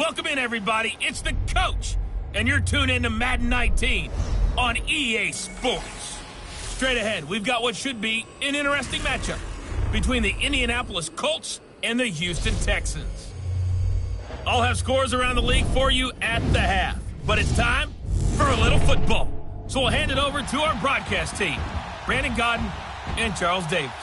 Welcome in, everybody. It's the coach, and you're tuned in to Madden 19 on EA Sports. Straight ahead, we've got what should be an interesting matchup between the Indianapolis Colts and the Houston Texans. I'll have scores around the league for you at the half, but it's time for a little football. So we'll hand it over to our broadcast team, Brandon Godden and Charles Davis.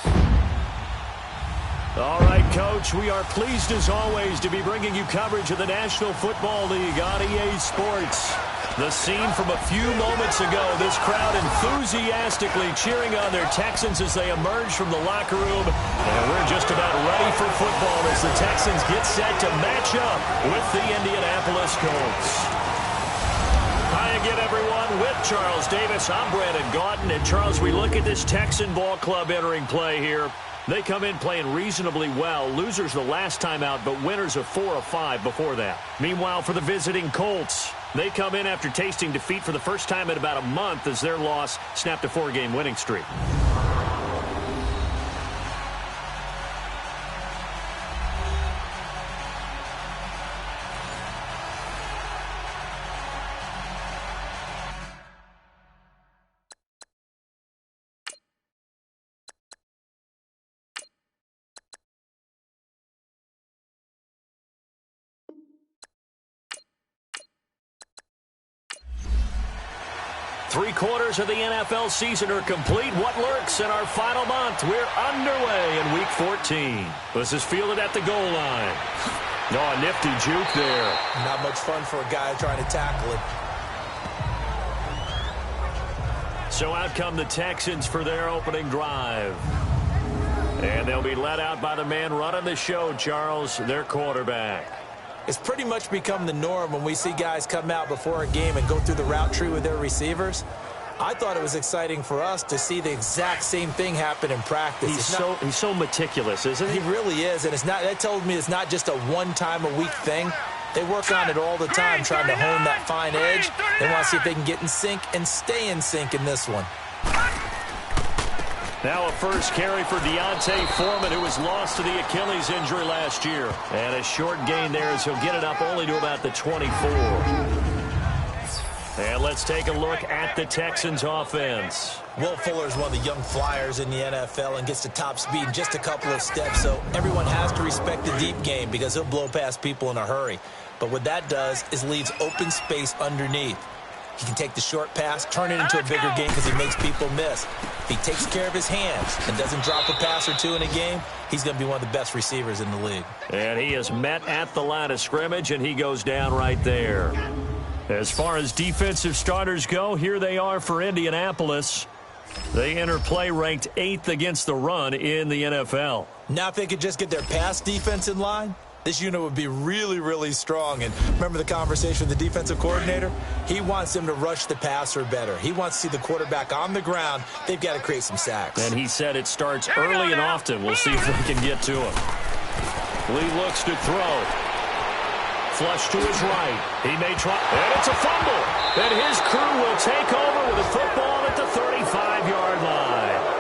All right, Coach, we are pleased as always to be bringing you coverage of the National Football League on EA Sports. The scene from a few moments ago, this crowd enthusiastically cheering on their Texans as they emerge from the locker room. And we're just about ready for football as the Texans get set to match up with the Indianapolis Colts. Hi again, everyone. With Charles Davis, I'm Brandon Godden. And Charles, we look at this Texan ball club entering play here. They come in playing reasonably well. Losers the last time out, but winners of 4 of 5 before that. Meanwhile, for the visiting Colts, they come in after tasting defeat for the first time in about a month as their loss snapped a 4-game winning streak. Three-quarters of the NFL season are complete. What lurks in our final month? We're underway in Week 14. This is fielded at the goal line. Oh, a nifty juke there. Not much fun for a guy trying to tackle it. So out come the Texans for their opening drive. And they'll be let out by the man running the show, Charles, their quarterback. It's pretty much become the norm when we see guys come out before a game and go through the route tree with their receivers. I thought it was exciting for us to see the exact same thing happen in practice. He's so meticulous, isn't he? He really is, and that told me it's not just a one-time-a-week thing. They work on it all the time, trying to hone that fine edge. They want to see if they can get in sync and stay in sync in this one. Now a first carry for Deontay Foreman, who was lost to the Achilles injury last year. And a short gain there as he'll get it up only to about the 24. And let's take a look at the Texans offense. Will Fuller is one of the young flyers in the NFL and gets to top speed in just a couple of steps, so everyone has to respect the deep game because he'll blow past people in a hurry. But what that does is leaves open space underneath. He can take the short pass, turn it into a bigger game because he makes people miss. If he takes care of his hands and doesn't drop a pass or two in a game, he's going to be one of the best receivers in the league. And he is met at the line of scrimmage, and he goes down right there. As far as defensive starters go, here they are for Indianapolis. They enter play ranked 8th against the run in the NFL. Now if they could just get their pass defense in line, this unit would be really, really strong. And remember the conversation with the defensive coordinator? He wants them to rush the passer better. He wants to see the quarterback on the ground. They've got to create some sacks. And he said it starts early and often. We'll see if they can get to him. Lee looks to throw. Flush to his right. He may try. And it's a fumble. And his crew will take over with a football at the 35-yard line.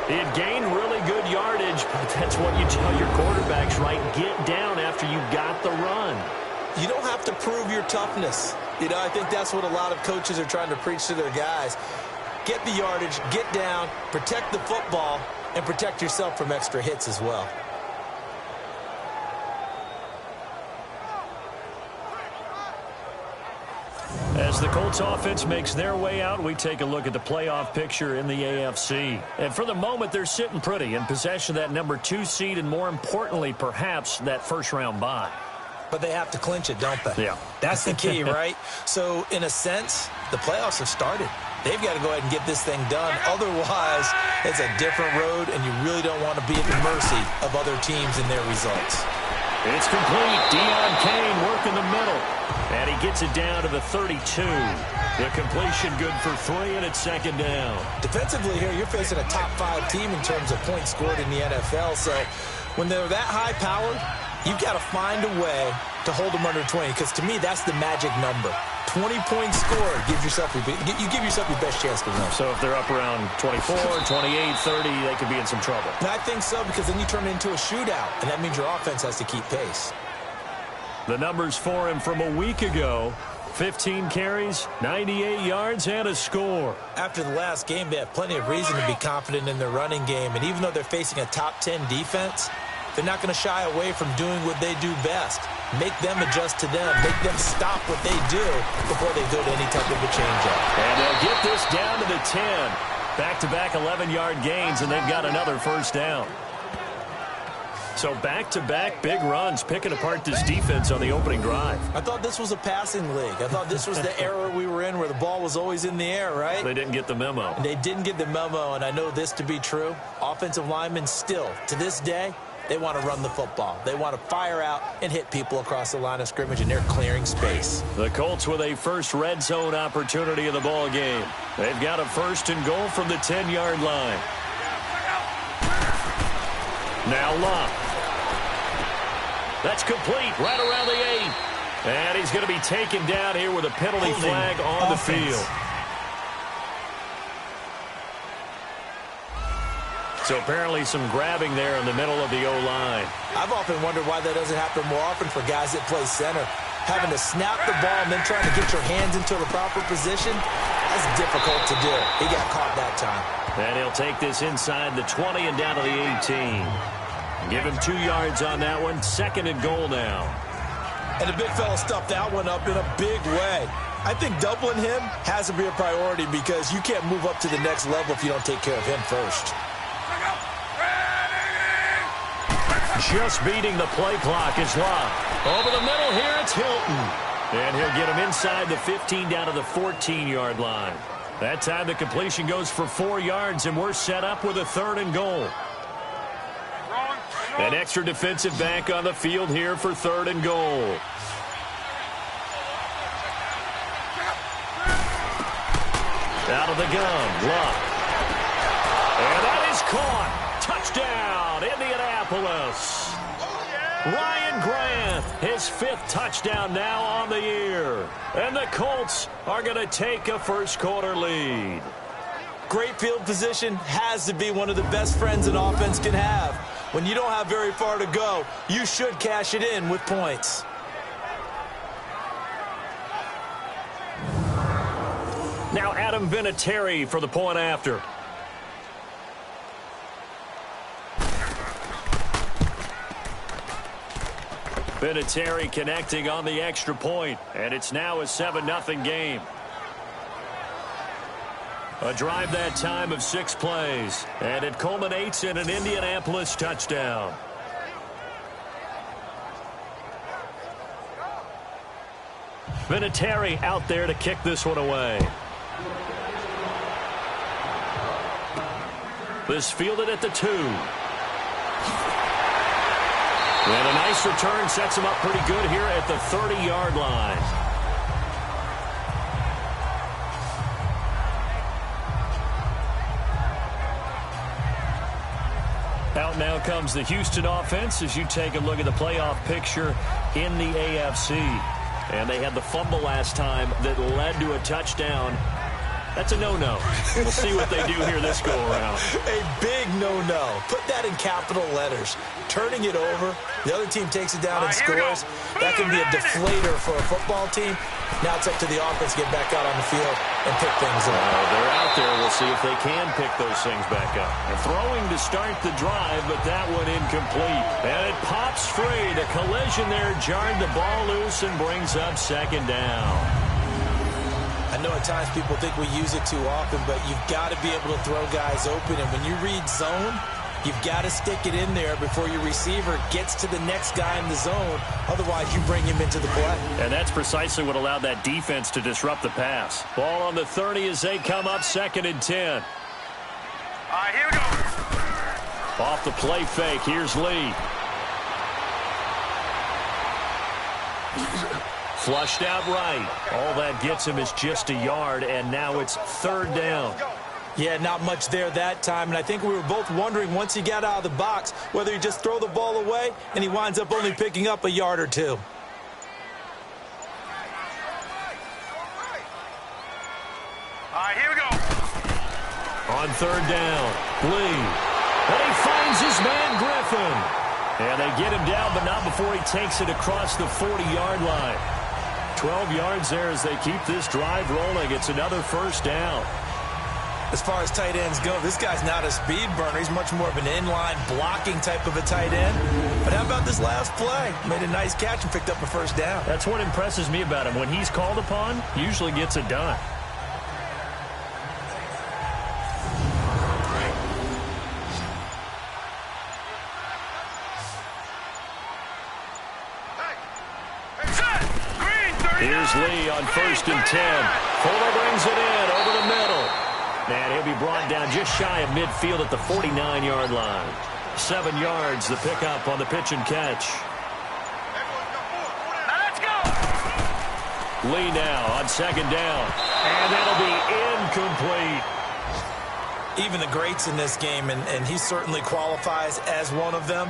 It gained really good yardage, but that's what you tell your quarterbacks, right? Get down after you got the run. You don't have to prove your toughness. I think that's what a lot of coaches are trying to preach to their guys. Get the yardage, get down, protect the football, and protect yourself from extra hits as well. As the Colts offense makes their way out, we take a look at the playoff picture in the AFC. And for the moment, they're sitting pretty in possession of that number 2 seed and, more importantly, perhaps that first-round bye. But they have to clinch it, don't they? Yeah. That's the key, right? So, in a sense, the playoffs have started. They've got to go ahead and get this thing done. Otherwise, it's a different road, and you really don't want to be at the mercy of other teams and their results. It's complete. Deion Kane working the middle. And he gets it down to the 32. The completion good for 3, and it's second down. Defensively here, you're facing a top-5 team in terms of points scored in the NFL. So when they're that high-powered, you've got to find a way to hold them under 20. Because to me, that's the magic number. 20-point score, you give yourself your best chance to win. So if they're up around 24, 28, 30, they could be in some trouble. And I think so, because then you turn it into a shootout, and that means your offense has to keep pace. The numbers for him from a week ago: 15 carries, 98 yards, and a score. After the last game, they have plenty of reason to be confident in their running game. And even though they're facing a top 10 defense, they're not going to shy away from doing what they do best. Make them adjust to them. Make them stop what they do before they go to any type of a change-up. And they'll get this down to the 10. Back-to-back 11-yard gains, and they've got another first down. So back-to-back big runs, picking apart this defense on the opening drive. I thought this was a passing league. I thought this was the era we were in where the ball was always in the air, right? They didn't get the memo. And they didn't get the memo, and I know this to be true. Offensive linemen still, to this day, they want to run the football. They want to fire out and hit people across the line of scrimmage, and they're clearing space. The Colts with a first red zone opportunity in the ball game. They've got a first and goal from the 10-yard line. Now Locke. That's complete right around the 8. And he's going to be taken down here with a penalty flag on the field. So apparently some grabbing there in the middle of the O-line. I've often wondered why that doesn't happen more often for guys that play center. Having to snap the ball and then trying to get your hands into the proper position, that's difficult to do. He got caught that time. And he'll take this inside the 20 and down to the 18. Give him 2 yards on that one. Second and goal now. And the big fella stuffed that one up in a big way. I think doubling him has to be a priority because you can't move up to the next level if you don't take care of him first. Just beating the play clock is Locke. Over the middle here, it's Hilton. And he'll get him inside the 15 down to the 14-yard line. That time the completion goes for 4 yards, and we're set up with a third and goal. An extra defensive back on the field here for third and goal. Out of the gun, Locke. And that is caught. Touchdown, Indianapolis. Ryan Grant, his 5th touchdown now on the year. And the Colts are going to take a first-quarter lead. Great field position has to be one of the best friends an offense can have. When you don't have very far to go, you should cash it in with points. Now Adam Vinatieri for the point after. Vinatieri connecting on the extra point, and it's now a 7-0 game. A drive that time of 6 plays, and it culminates in an Indianapolis touchdown. Vinatieri out there to kick this one away. This fielded at the 2. And a nice return sets him up pretty good here at the 30-yard line. Out now comes the Houston offense as you take a look at the playoff picture in the AFC. And they had the fumble last time that led to a touchdown. That's a no-no. We'll see what they do here this go-around. A big no-no. Put that in capital letters. Turning it over, the other team takes it down and scores. That can be a deflator for a football team. Now it's up to the offense to get back out on the field and pick things up. They're out there. We'll see if they can pick those things back up. And throwing to start the drive, but that one incomplete. And it pops free. The collision there jarred the ball loose and brings up second down. I know at times people think we use it too often, but you've got to be able to throw guys open. And when you read zone, you've got to stick it in there before your receiver gets to the next guy in the zone. Otherwise, you bring him into the play. And that's precisely what allowed that defense to disrupt the pass. Ball on the 30 as they come up, 2nd and 10. Here we go. Off the play fake, here's Lee. Flushed out right. All that gets him is just a yard, and now it's 3rd down. Yeah, not much there that time, and I think we were both wondering once he got out of the box whether he just throw the ball away and he winds up only picking up a yard or 2. On third down, Lee. And he finds his man, Griffin. And they get him down, but not before he takes it across the 40-yard line. 12 yards there as they keep this drive rolling. It's another first down. As far as tight ends go, this guy's not a speed burner. He's much more of an inline blocking type of a tight end. But how about this last play? Made a nice catch and picked up a first down. That's what impresses me about him. When he's called upon, usually gets it done. Here's Lee on 1st and 10. Fuller brings it in over the middle. And he'll be brought down just shy of midfield at the 49-yard line. 7 yards, the pickup on the pitch and catch. Now let's go. Lee now on 2nd down. And that'll be incomplete. Even the greats in this game, and he certainly qualifies as one of them,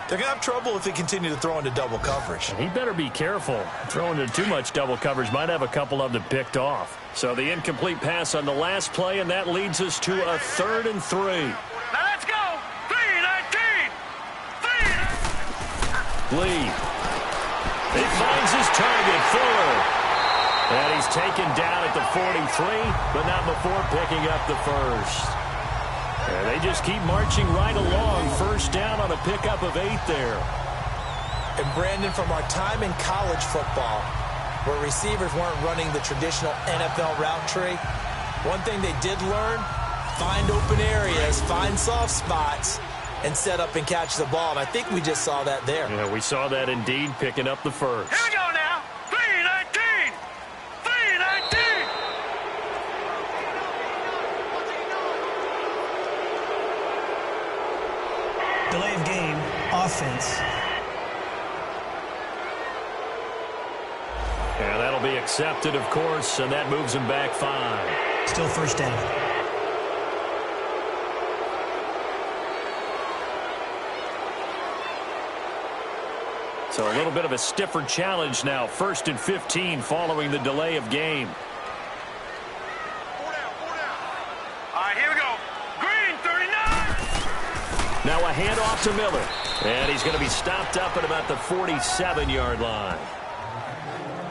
they're going to have trouble if they continue to throw into double coverage. He better be careful. Throwing into too much double coverage might have a couple of them picked off. So the incomplete pass on the last play, and that leads us to a 3rd and 3. Now let's go. 3-19. Lee. He finds his target, Fuller. And he's taken down at the 43, but not before picking up the first. And they just keep marching right along. First down on a pickup of 8 there. And Brandon, from our time in college football, where receivers weren't running the traditional NFL route tree, one thing they did learn, find open areas, find soft spots, and set up and catch the ball. And I think we just saw that there. Yeah, we saw that indeed, picking up the first. Here we go now. 3-19. 3-19. Delay of game, offense. And that'll be accepted, of course, and that moves him back 5. Still first down. So a little bit of a stiffer challenge now. 1st and 15 following the delay of game. 4 down. All right, here we go. Green, 39. Now a handoff to Miller. And he's going to be stopped up at about the 47-yard line.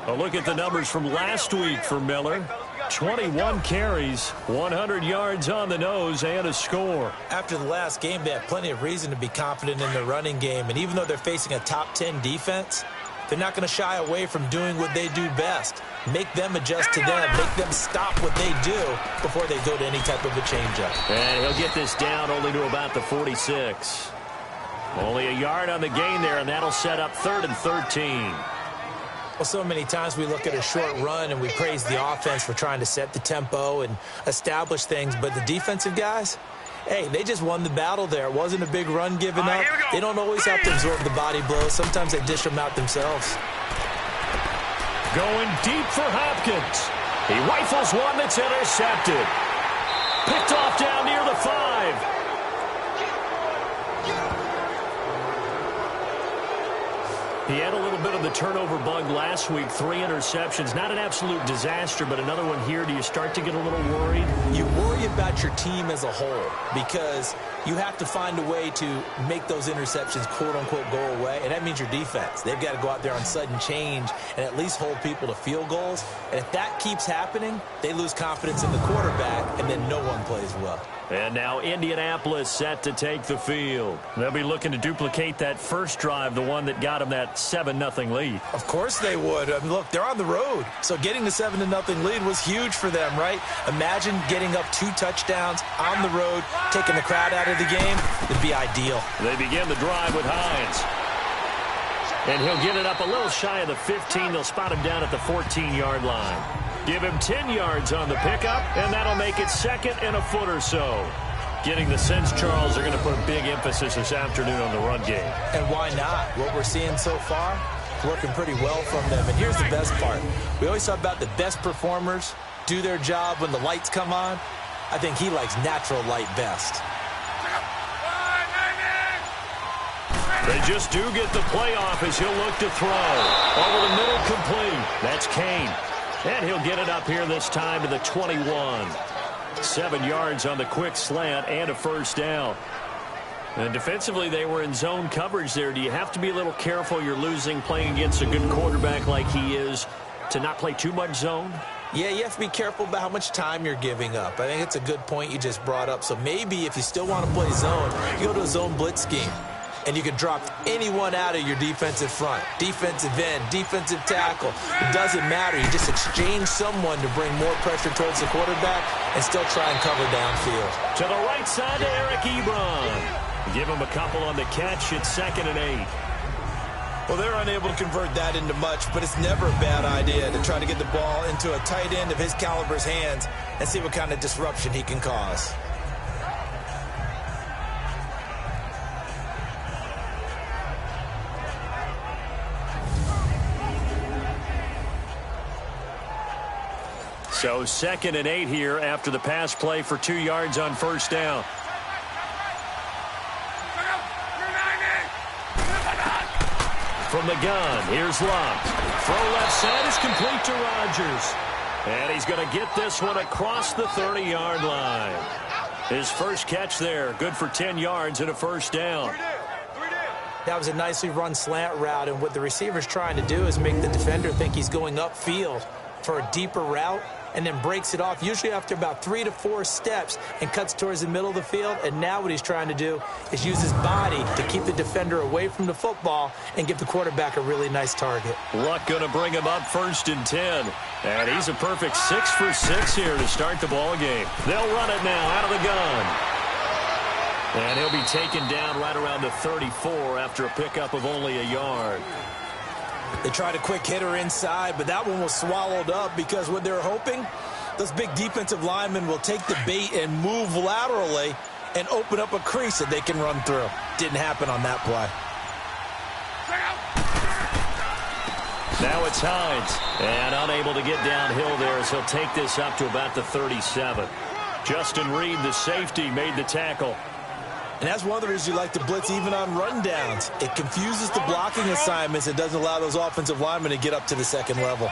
A look at the numbers from last week for Miller. 21 carries, 100 yards on the nose, and a score. After the last game, they have plenty of reason to be confident in their running game. And even though they're facing a top 10 defense, they're not going to shy away from doing what they do best. Make them adjust to them. Make them stop what they do before they go to any type of a changeup. And he'll get this down only to about the 46. Only a yard on the gain there, and that'll set up 3rd and 13. Well, so many times we look at a short run and we praise the offense for trying to set the tempo and establish things. But the defensive guys, hey, they just won the battle there. It wasn't a big run given up. They don't always have to absorb the body blows. Sometimes they dish them out themselves. Going deep for Hopkins. He rifles one that's intercepted. Picked off down near the 5. He had a little bit of the turnover bug last week. 3 interceptions. Not an absolute disaster, but another one here. Do you start to get a little worried? You worry about your team as a whole because you have to find a way to make those interceptions, quote-unquote, go away, and that means your defense. They've got to go out there on sudden change and at least hold people to field goals. And if that keeps happening, they lose confidence in the quarterback, and then no one plays well. And now Indianapolis set to take the field. They'll be looking to duplicate that first drive, the one that got them that 7-0 lead. Of course they would. I mean, look, they're on the road. So getting the 7-0 lead was huge for them, right? Imagine getting up 2 touchdowns on the road, taking the crowd out of the game. It'd be ideal. They begin the drive with Hines. And he'll get it up a little shy of the 15. They'll spot him down at the 14-yard line. Give him 10 yards on the pickup, and that'll make it 2nd and a foot or so. Getting the sense, Charles, they're going to put a big emphasis this afternoon on the run game. And why not? What we're seeing so far, working pretty well from them. And here's the best part. We always talk about the best performers do their job when the lights come on. I think he likes natural light best. They just do get the playoff as he'll look to throw. Over the middle, complete. That's Kane. And he'll get it up here this time to the 21. 7 yards on the quick slant and a first down. And defensively, they were in zone coverage there. Do you have to be a little careful? You're losing playing against a good quarterback like he is to not play too much zone? Yeah, you have to be careful about how much time you're giving up. I think it's a good point you just brought up. So maybe if you still want to play zone, you go to a zone blitz scheme. And you can drop anyone out of your defensive front. Defensive end, defensive tackle. It doesn't matter. You just exchange someone to bring more pressure towards the quarterback and still try and cover downfield. To the right side to Eric Ebron. Give him a couple on the catch. It's 2nd and 8. Well, they're unable to convert that into much, but it's never a bad idea to try to get the ball into a tight end of his caliber's hands and see what kind of disruption he can cause. So 2nd and 8 here after the pass play for 2 yards on first down. From the gun, here's Luck. Throw left side is complete to Rodgers. And he's going to get this one across the 30-yard line. His first catch there, good for 10 yards and a first down. That was a nicely run slant route, and what the receiver's trying to do is make the defender think he's going upfield for a deeper route, and then breaks it off, usually after about 3 to 4 steps, and cuts towards the middle of the field. And now what he's trying to do is use his body to keep the defender away from the football and give the quarterback a really nice target. Luck going to bring him up 1st and 10. And he's a perfect 6 for 6 here to start the ball game. They'll run it now out of the gun. And he'll be taken down right around the 34 after a pickup of only a yard. They tried a quick hitter inside, but that one was swallowed up because what they're hoping, those big defensive linemen will take the bait and move laterally and open up a crease that they can run through. Didn't happen on that play. Now it's Hines, and unable to get downhill there as he'll take this up to about the 37. Justin Reed, the safety, made the tackle. And that's one of the reasons you like to blitz even on rundowns. It confuses the blocking assignments. It doesn't allow those offensive linemen to get up to the second level.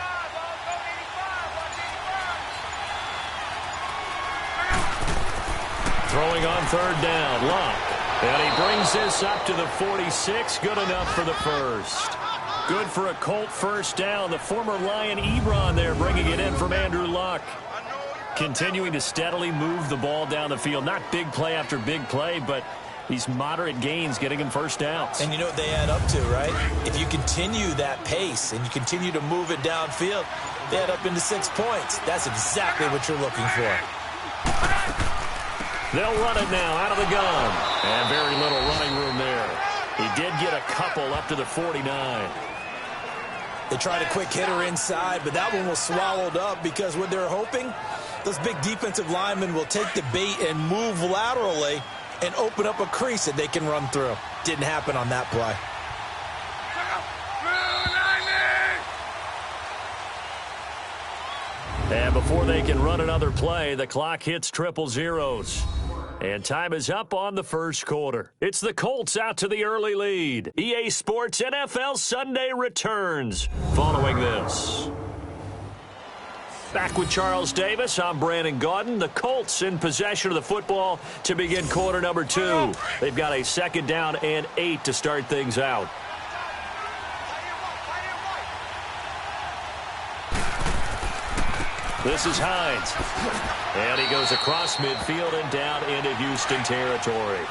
Throwing on 3rd down, Luck. And he brings this up to the 46. Good enough for the first. Good for a Colt first down. The former Lion Ebron there bringing it in from Andrew Luck. Continuing to steadily move the ball down the field. Not big play after big play, but these moderate gains getting him first downs. And you know what they add up to, right? If you continue that pace and you continue to move it downfield, they add up into 6 points. That's exactly what you're looking for. They'll run it now out of the gun. And very little running room there. He did get a couple up to the 49. They tried a quick hitter inside, but that one was swallowed up because what they're hoping, those big defensive linemen will take the bait and move laterally and open up a crease that they can run through. Didn't happen on that play. And before they can run another play, the clock hits triple zeros. And time is up on the first quarter. It's the Colts out to the early lead. EA Sports NFL Sunday returns following this. Back with Charles Davis, I'm Brandon Gaudin. The Colts in possession of the football to begin quarter number 2. They've got a 2nd down and 8 to start things out. This is Hines. And he goes across midfield and down into Houston territory.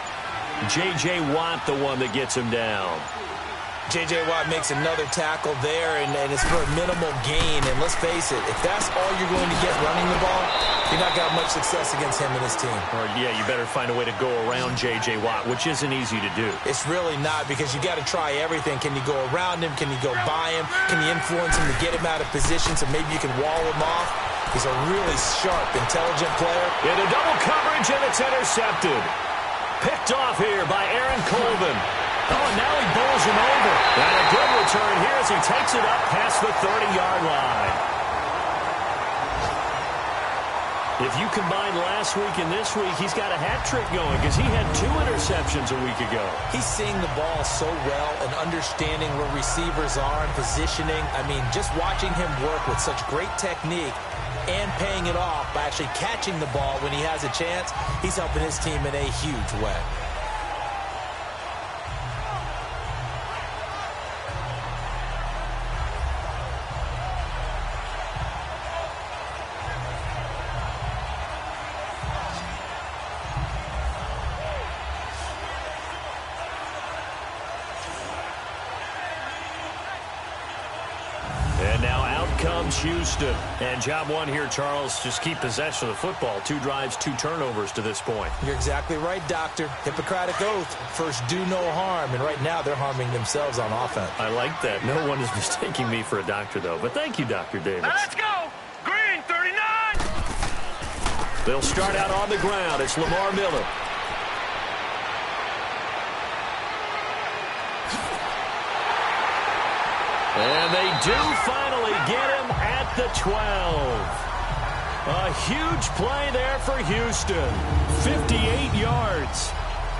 J.J. Watt, the one that gets him down. J.J. Watt makes another tackle there, and it's for a minimal gain. And let's face it, if that's all you're going to get running the ball, you're not going to have much success against him and his team. Or, yeah, you better find a way to go around J.J. Watt, which isn't easy to do. It's really not, because you got to try everything. Can you go around him? Can you go by him? Can you influence him to get him out of position so maybe you can wall him off? He's a really sharp, intelligent player. Into double coverage, and it's intercepted. Picked off here by Aaron Colvin. Oh, and now he bowls him over. And a good return here as he takes it up past the 30-yard line. If you combine last week and this week, he's got a hat trick going because he had 2 interceptions a week ago. He's seeing the ball so well and understanding where receivers are and positioning. I mean, just watching him work with such great technique and paying it off by actually catching the ball when he has a chance, he's helping his team in a huge way. And now out comes Houston. And job one here, Charles, just keep possession of the football. 2 drives, 2 turnovers to this point. You're exactly right, Doctor. Hippocratic oath. First, do no harm. And right now, they're harming themselves on offense. I like that. No one is mistaking me for a doctor, though. But thank you, Dr. Davis. Now let's go. Green, 39. They'll start out on the ground. It's Lamar Miller. And they do finally get him at the 12. A huge play there for Houston. 58 yards.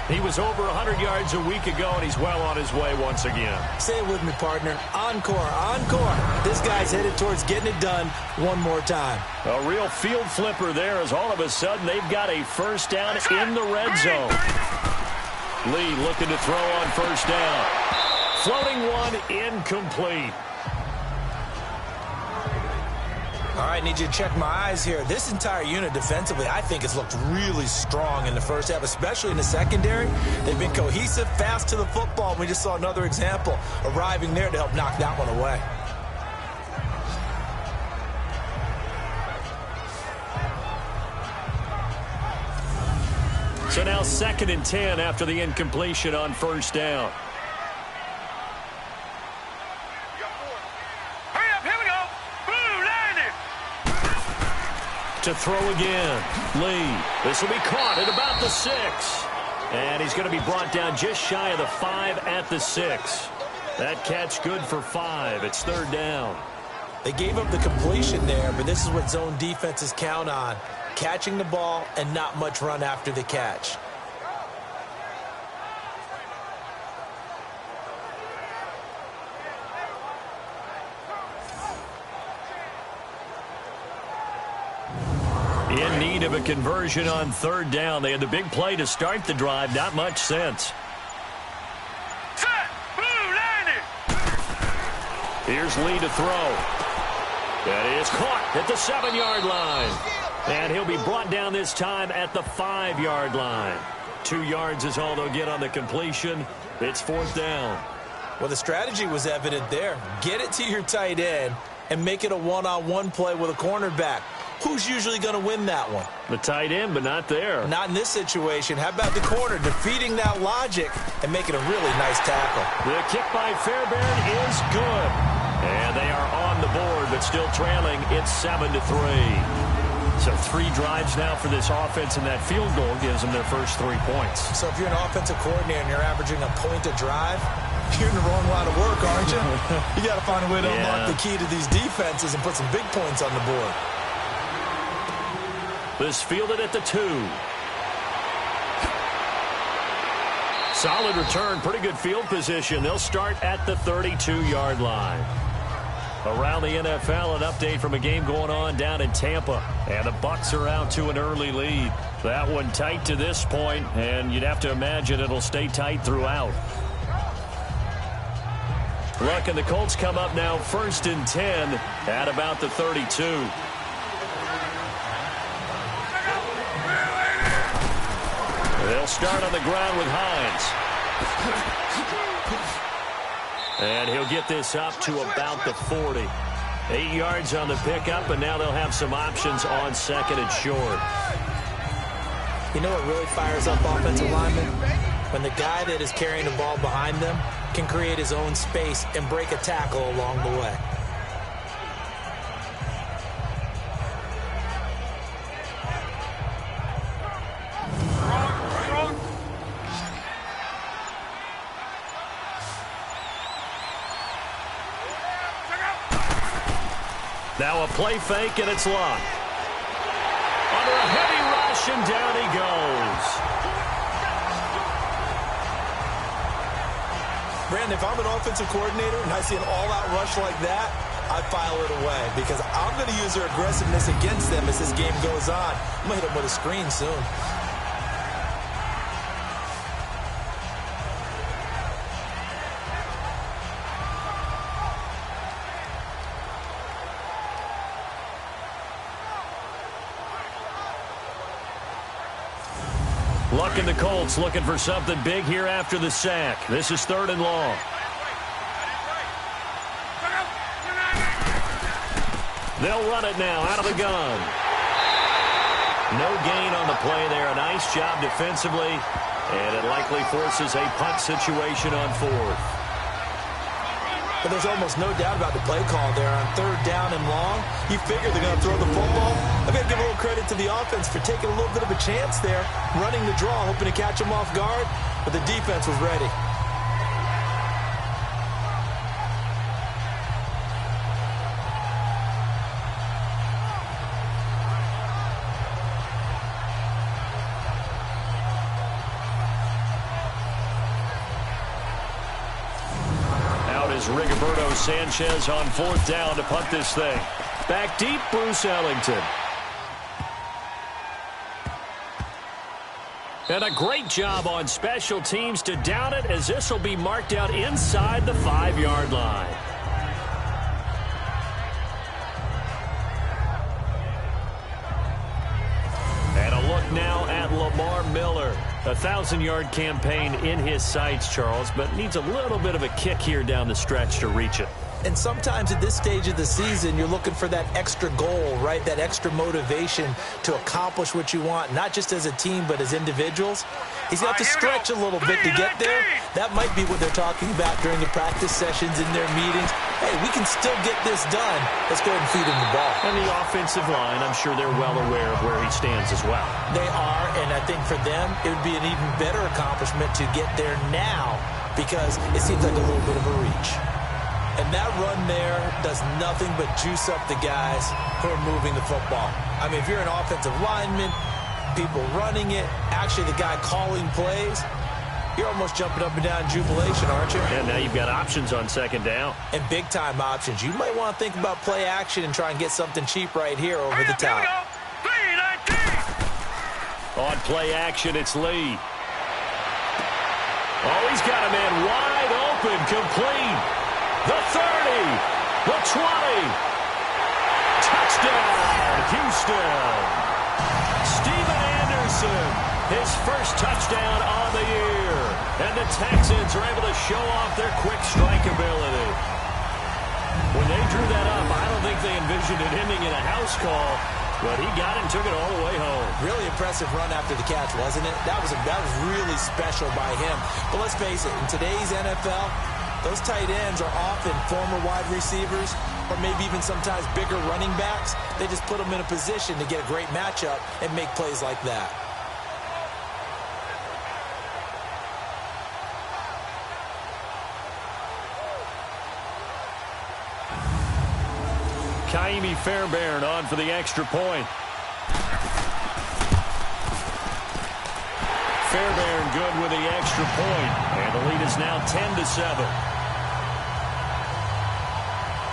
He was over 100 yards a week ago, and he's well on his way once again. Say it with me, partner. Encore, encore. This guy's headed towards getting it done one more time. A real field flipper there as all of a sudden they've got a first down in the red zone. Lee looking to throw on first down. Floating one, incomplete. All right, need you to check my eyes here. This entire unit defensively, I think, has looked really strong in the first half, especially in the secondary. They've been cohesive, fast to the football. We just saw another example arriving there to help knock that one away. So now 2nd and 10 after the incompletion on first down. Hurry up, here we go. Blue, landed. To throw again. Lee. This will be caught at about the 6. And he's going to be brought down just shy of the 5 at the 6. That catch good for 5. It's 3rd down. They gave up the completion there, but this is what zone defenses count on. Catching the ball and not much run after the catch. In need of a conversion on 3rd down. They had the big play to start the drive. Not much sense. Set. Blue, landed. Here's Lee to throw. That is caught at the 7-yard line. And he'll be brought down this time at the 5-yard line. 2 yards is all they'll get on the completion. It's 4th down. Well, the strategy was evident there. Get it to your tight end and make it a one-on-one play with a cornerback. Who's usually going to win that one? The tight end, but not there. Not in this situation. How about the corner defeating that logic and making a really nice tackle? The kick by Fairbairn is good. And they are on the board, but still trailing. It's 7-3. So 3 drives now for this offense, and that field goal gives them their first 3 points. So if you're an offensive coordinator and you're averaging a point a drive, you're in the wrong line of work, aren't you? You got to find a way to unlock the key to these defenses and put some big points on the board. This fielded at the 2. Solid return, pretty good field position. They'll start at the 32-yard line. Around the NFL, an update from a game going on down in Tampa. And the Bucs are out to an early lead. That one tight to this point, and you'd have to imagine it'll stay tight throughout. Look, and the Colts come up now 1st and 10 at about the 32. They'll start on the ground with Hines. And he'll get this up to about the 40. 8 yards on the pickup, and now they'll have some options on 2nd and short. You know what really fires up offensive linemen? When the guy that is carrying the ball behind them can create his own space and break a tackle along the way. Now a play fake, and it's locked. under a heavy rush, and down he goes. Brandon, if I'm an offensive coordinator and I see an all-out rush like that, I file it away because I'm going to use their aggressiveness against them as this game goes on. I'm going to hit them with a screen soon. Luck in the Colts looking for something big here after the sack. This is 3rd and long. They'll run it now out of the gun. No gain on the play there. A nice job defensively. And it likely forces a punt situation on 4th. But there's almost no doubt about the play call there on 3rd down and long. You figure they're going to throw the football. I've got to give a little credit to the offense for taking a little bit of a chance there, running the draw, hoping to catch them off guard, but the defense was ready. Rigoberto Sanchez on 4th down to punt this thing. Back deep, Bruce Ellington. And a great job on special teams to down it, as this will be marked out inside the 5-yard line. And a look now at Lamar Miller. A 1,000-yard campaign in his sights, Charles, but needs a little bit of a kick here down the stretch to reach it. And sometimes at this stage of the season, you're looking for that extra goal, right? That extra motivation to accomplish what you want, not just as a team, but as individuals. He's got to stretch a little bit to get there. That might be what they're talking about during the practice sessions in their meetings. Hey, we can still get this done. Let's go ahead and feed him the ball. And the offensive line, I'm sure they're well aware of where he stands as well. They are, and I think for them, it would be an even better accomplishment to get there now because it seems like a little bit of a reach. And that run there does nothing but juice up the guys who are moving the football. I mean, if you're an offensive lineman, people running it, actually the guy calling plays, you're almost jumping up and down in jubilation, aren't you? And now you've got options on 2nd down. And big-time options. You might want to think about play action and try and get something cheap right here over the top. On play action, it's Lee. Oh, he's got a man wide open, complete. The 30, the 20. Touchdown, Houston. Steven Anderson, his first touchdown on the year. And the Texans are able to show off their quick strike ability. When they drew that up, I don't think they envisioned it ending in a house call, but he got it and took it all the way home. Really impressive run after the catch, wasn't it? That was really special by him. But let's face it, in today's NFL, those tight ends are often former wide receivers or maybe even sometimes bigger running backs. They just put them in a position to get a great matchup and make plays like that. Kaimi Fairbairn on for the extra point. Fairbairn good with the extra point, and the lead is now 10-7.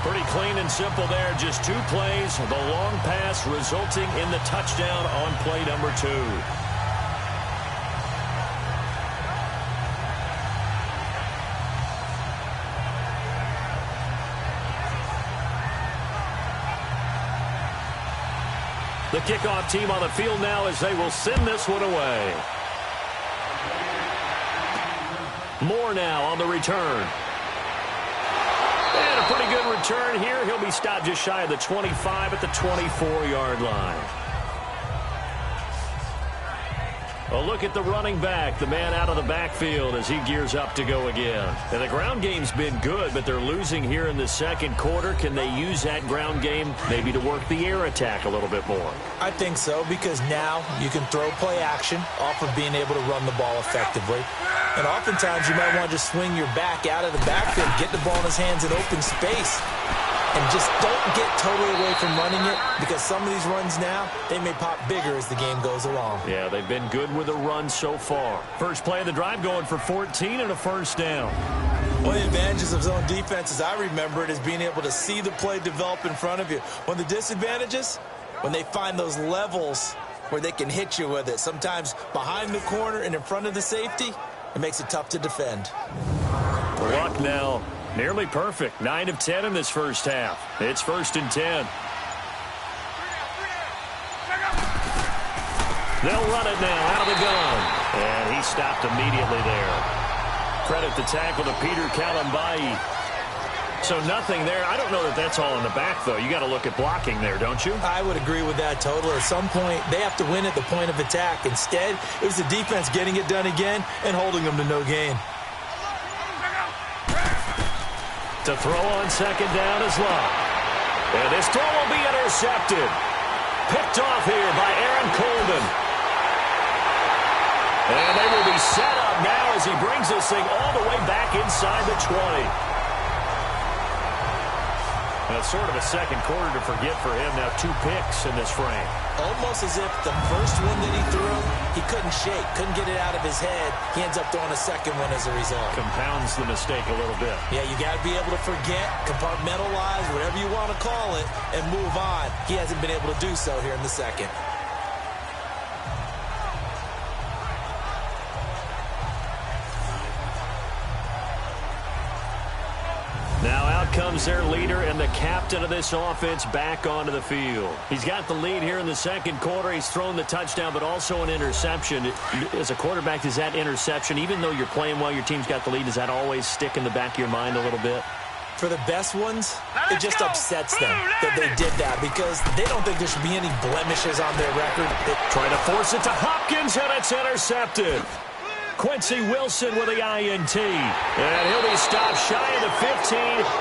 Pretty clean and simple there. Just 2 plays. The long pass resulting in the touchdown on play number 2. The kickoff team on the field now as they will send this one away. Moore now on the return. And a pretty good return here. He'll be stopped just shy of the 25 at the 24-yard line. A look at the running back, the man out of the backfield as he gears up to go again. And the ground game's been good, but they're losing here in the 2nd quarter. Can they use that ground game maybe to work the air attack a little bit more? I think so, because now you can throw play action off of being able to run the ball effectively. And oftentimes you might want to just swing your back out of the backfield, get the ball in his hands in open space. and just don't get totally away from running it, because some of these runs now, they may pop bigger as the game goes along. Yeah, they've been good with a run so far. First play of the drive going for 14 and a first down. One of the advantages of zone defense, as I remember it, is being able to see the play develop in front of you. One of the disadvantages, when they find those levels where they can hit you with it, sometimes behind the corner and in front of the safety, it makes it tough to defend. Luck now nearly perfect. 9 of 10 in this first half. It's 1st and 10. They'll run it now out of the gun. And he stopped immediately there. Credit the tackle to Peter Kalambai. So nothing there. I don't know that that's all in the back, though. You got to look at blocking there, don't you? I would agree with that totally. At some point, they have to win at the point of attack. Instead, it was the defense getting it done again and holding them to no gain. To throw on second down is Luck. And this throw will be intercepted. Picked off here by Aaron Coleman. And they will be set up now as he brings this thing all the way back inside the 20. That's sort of a second quarter to forget for him. Now 2 picks in this frame. Almost as if the first one that he threw, he couldn't shake, couldn't get it out of his head. He ends up throwing a second one as a result. Compounds the mistake a little bit. Yeah, you got to be able to forget, compartmentalize, whatever you want to call it, and move on. He hasn't been able to do so here in the second. Now out comes their leader and the captain of this offense back onto the field. He's got the lead here in the second quarter. He's thrown the touchdown, but also an interception. As a quarterback, does that interception, even though you're playing well, your team's got the lead, does that always stick in the back of your mind a little bit? For the best ones, it just upsets them that they did that, because they don't think there should be any blemishes on their record. Trying to force it to Hopkins, and it's intercepted. Quincy Wilson with the INT. And he'll be stopped shy of the 15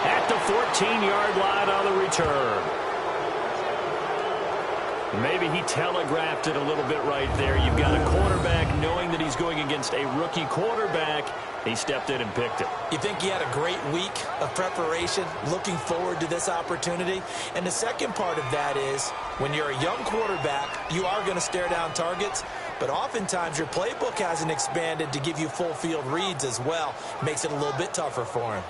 at the 14-yard line on the return. Maybe he telegraphed it a little bit right there. You've got a quarterback knowing that he's going against a rookie quarterback. He stepped in and picked it. You think he had a great week of preparation, looking forward to this opportunity? And the second part of that is, when you're a young quarterback, you are going to stare down targets, but oftentimes your playbook hasn't expanded to give you full field reads as well. Makes it a little bit tougher for him.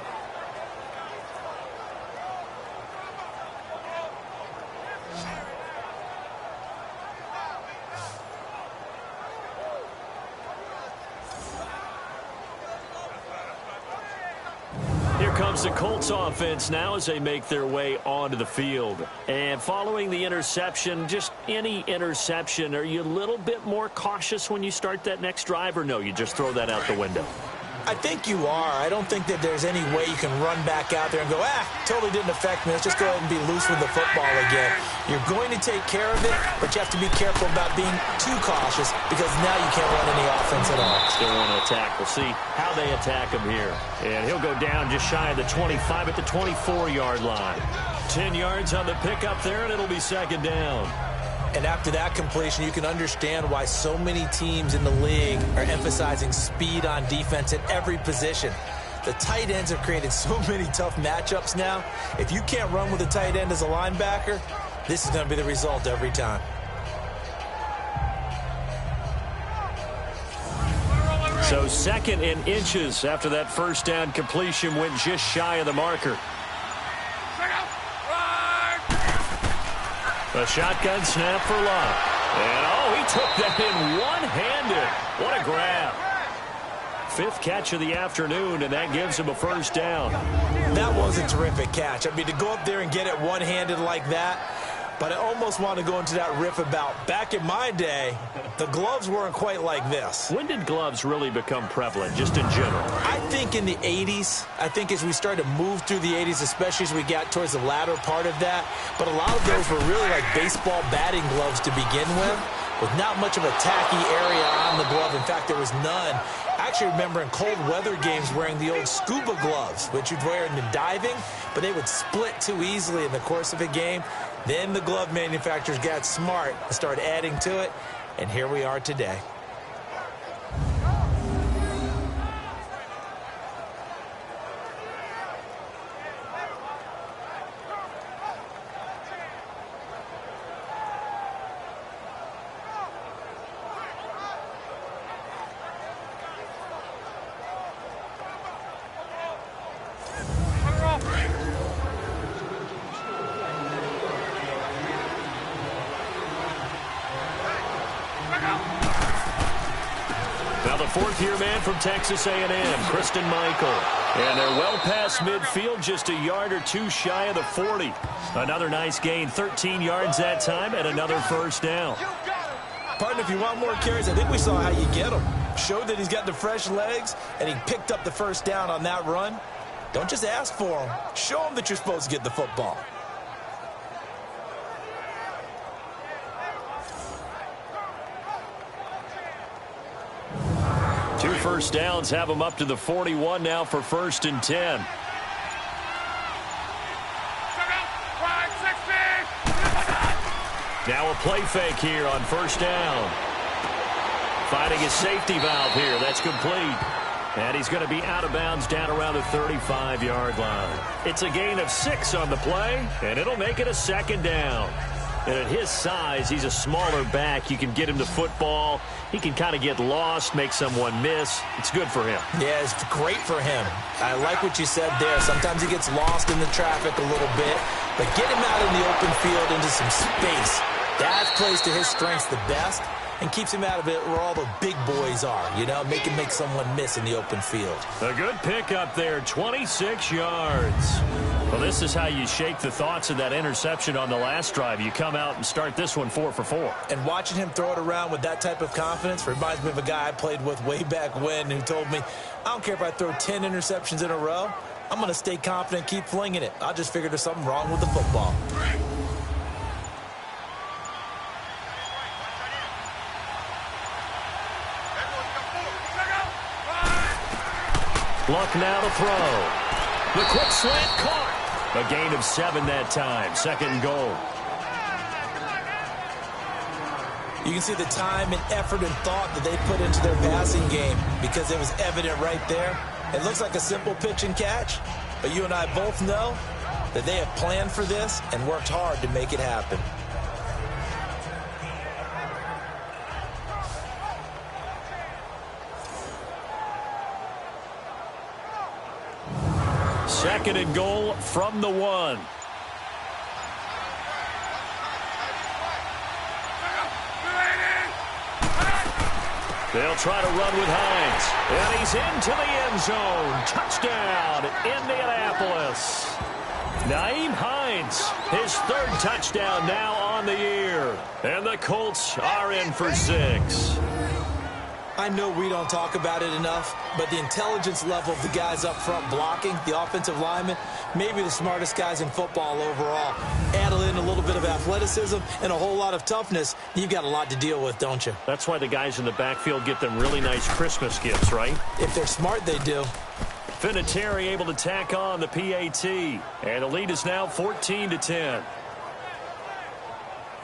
Here comes the Colts offense now as they make their way onto the field. And following the interception, just any interception, are you a little bit more cautious when you start that next drive, or no, you just throw that out the window? I think you are. I don't think that there's any way you can run back out there and go, totally didn't affect me. Let's just go ahead and be loose with the football again. You're going to take care of it, but you have to be careful about being too cautious, because now you can't run any offense at all. Still want to attack. We'll see how they attack him here. And he'll go down just shy of the 25 at the 24-yard line. 10 yards on the pickup there, and it'll be second down. And after that completion, you can understand why so many teams in the league are emphasizing speed on defense at every position. The tight ends have created so many tough matchups now. If you can't run with a tight end as a linebacker, this is going to be the result every time. So 2nd and inches after that first down completion, went just shy of the marker. A shotgun snap for Luck. And, he took that in one-handed. What a grab. 5th catch of the afternoon, and that gives him a first down. That was a terrific catch. I mean, to go up there and get it one-handed like that, but I almost want to go into that riff about back in my day, the gloves weren't quite like this. When did gloves really become prevalent, just in general? I think in the 80s. I think as we started to move through the 80s, especially as we got towards the latter part of that. But a lot of those were really like baseball batting gloves to begin with not much of a tacky area on the glove. In fact, there was none. I actually remember in cold weather games wearing the old scuba gloves, which you'd wear in the diving, but they would split too easily in the course of a game. Then the glove manufacturers got smart and started adding to it, and here we are today. the fourth-year man from Texas A&M, Christian Michael. And they're well past midfield, just a yard or two shy of the 40. Another nice gain, 13 yards that time, and another first down. Partner, if you want more carries, I think we saw how you get him. Showed that he's got the fresh legs, and he picked up the first down on that run. Don't just ask for him. Show him that you're supposed to get the football. Two first downs have him up to the 41 now for 1st and 10. Now a play fake here on 1st down. Finding his safety valve here. That's complete. And he's going to be out of bounds down around the 35-yard line. It's a gain of 6 on the play, and it'll make it a 2nd down. And at his size, he's a smaller back. You can get him to football. He can kind of get lost, make someone miss. It's good for him. Yeah, it's great for him. I like what you said there. Sometimes he gets lost in the traffic a little bit, but get him out in the open field into some space. That plays to his strengths the best and keeps him out of it where all the big boys are, you know, make him make someone miss in the open field. A good pickup there, 26 yards. Well, this is how you shake the thoughts of that interception on the last drive. You come out and start this one 4 for 4. And watching him throw it around with that type of confidence reminds me of a guy I played with way back when who told me, I don't care if I throw 10 interceptions in a row, I'm going to stay confident, keep flinging it. I just figured there's something wrong with the football. Luck now to throw. The quick slant caught. A gain of 7 that time. 2nd and goal. You can see the time and effort and thought that they put into their passing game because it was evident right there. It looks like a simple pitch and catch, but you and I both know that they have planned for this and worked hard to make it happen. Second and goal from the 1. They'll try to run with Hines. And he's into the end zone. Touchdown, Indianapolis. Nyheim Hines, his 3rd touchdown now on the year. And the Colts are in for 6. I know we don't talk about it enough, but the intelligence level of the guys up front blocking, the offensive linemen, maybe the smartest guys in football overall. Add in a little bit of athleticism and a whole lot of toughness, you've got a lot to deal with, don't you? That's why the guys in the backfield get them really nice Christmas gifts, right? If they're smart, they do. Vinatieri able to tack on the PAT, and the lead is now 14-10.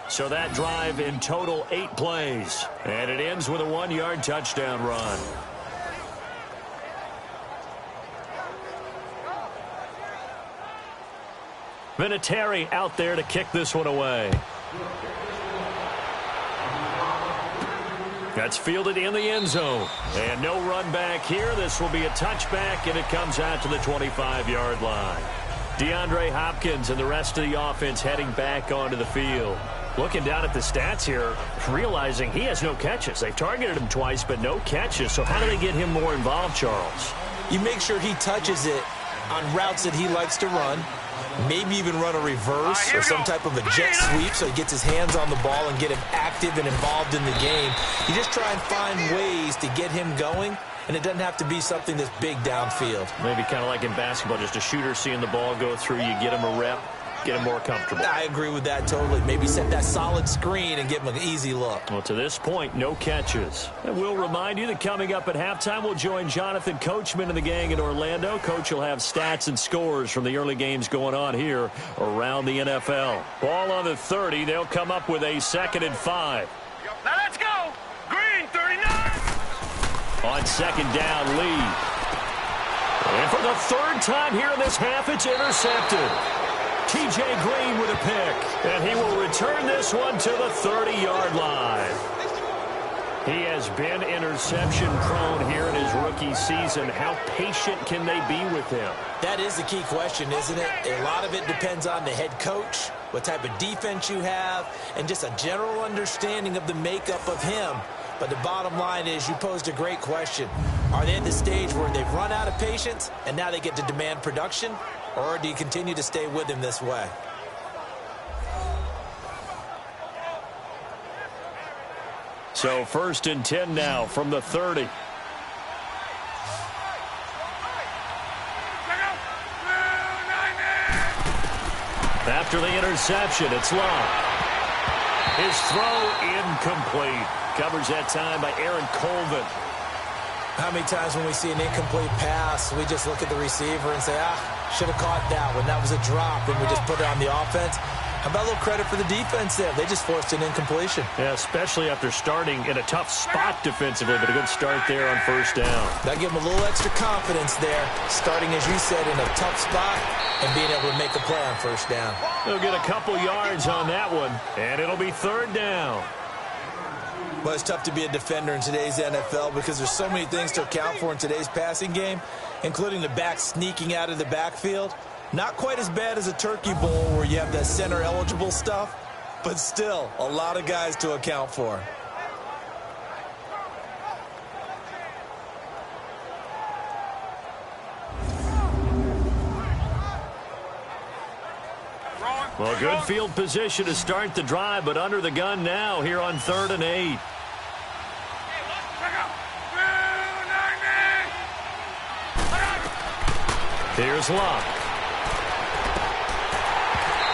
So that drive in total 8 plays. And it ends with a 1-yard touchdown run. Vinatieri out there to kick this one away. That's fielded in the end zone. And no run back here. This will be a touchback, and it comes out to the 25-yard line. DeAndre Hopkins and the rest of the offense heading back onto the field. Looking down at the stats here, realizing he has no catches. They've targeted him twice, but no catches. So how do they get him more involved, Charles? You make sure he touches it on routes that he likes to run. Maybe even run a reverse or some type of a jet sweep so he gets his hands on the ball and get him active and involved in the game. You just try and find ways to get him going, and it doesn't have to be something that's big downfield. Maybe kind of like in basketball, just a shooter seeing the ball go through, you get him a rep. Get him more comfortable. I agree with that totally. Maybe set that solid screen and give him an easy look. Well, to this point, no catches. And we'll remind you that coming up at halftime, we'll join Jonathan Coachman and the gang in Orlando. Coach will have stats and scores from the early games going on here around the NFL. Ball on the 30. They'll come up with a 2nd and 5. Now let's go. Green, 39. On 2nd down, Lee. And for the 3rd time here in this half, it's intercepted. T.J. Green with a pick, and he will return this one to the 30-yard line. He has been interception-prone here in his rookie season. How patient can they be with him? That is the key question, isn't it? A lot of it depends on the head coach, what type of defense you have, and just a general understanding of the makeup of him. But the bottom line is you posed a great question. Are they at the stage where they've run out of patience and now they get to demand production? Or do you continue to stay with him this way? So 1st and 10 now from the 30. After the interception, it's Long. His throw incomplete. Covers that time by Aaron Colvin. How many times when we see an incomplete pass, we just look at the receiver and say, should have caught that one. That was a drop, and we just put it on the offense. How about a little credit for the defense there? They just forced an incompletion. Yeah, especially after starting in a tough spot defensively, but a good start there on 1st down. That give them a little extra confidence there, starting, as you said, in a tough spot and being able to make a play on 1st down. They'll get a couple yards on that one, and it'll be 3rd down. Well, it's tough to be a defender in today's NFL because there's so many things to account for in today's passing game, including the back sneaking out of the backfield. Not quite as bad as a turkey bowl where you have that center-eligible stuff, but still a lot of guys to account for. Well, good field position to start the drive, but under the gun now here on 3rd and 8. Here's Locke.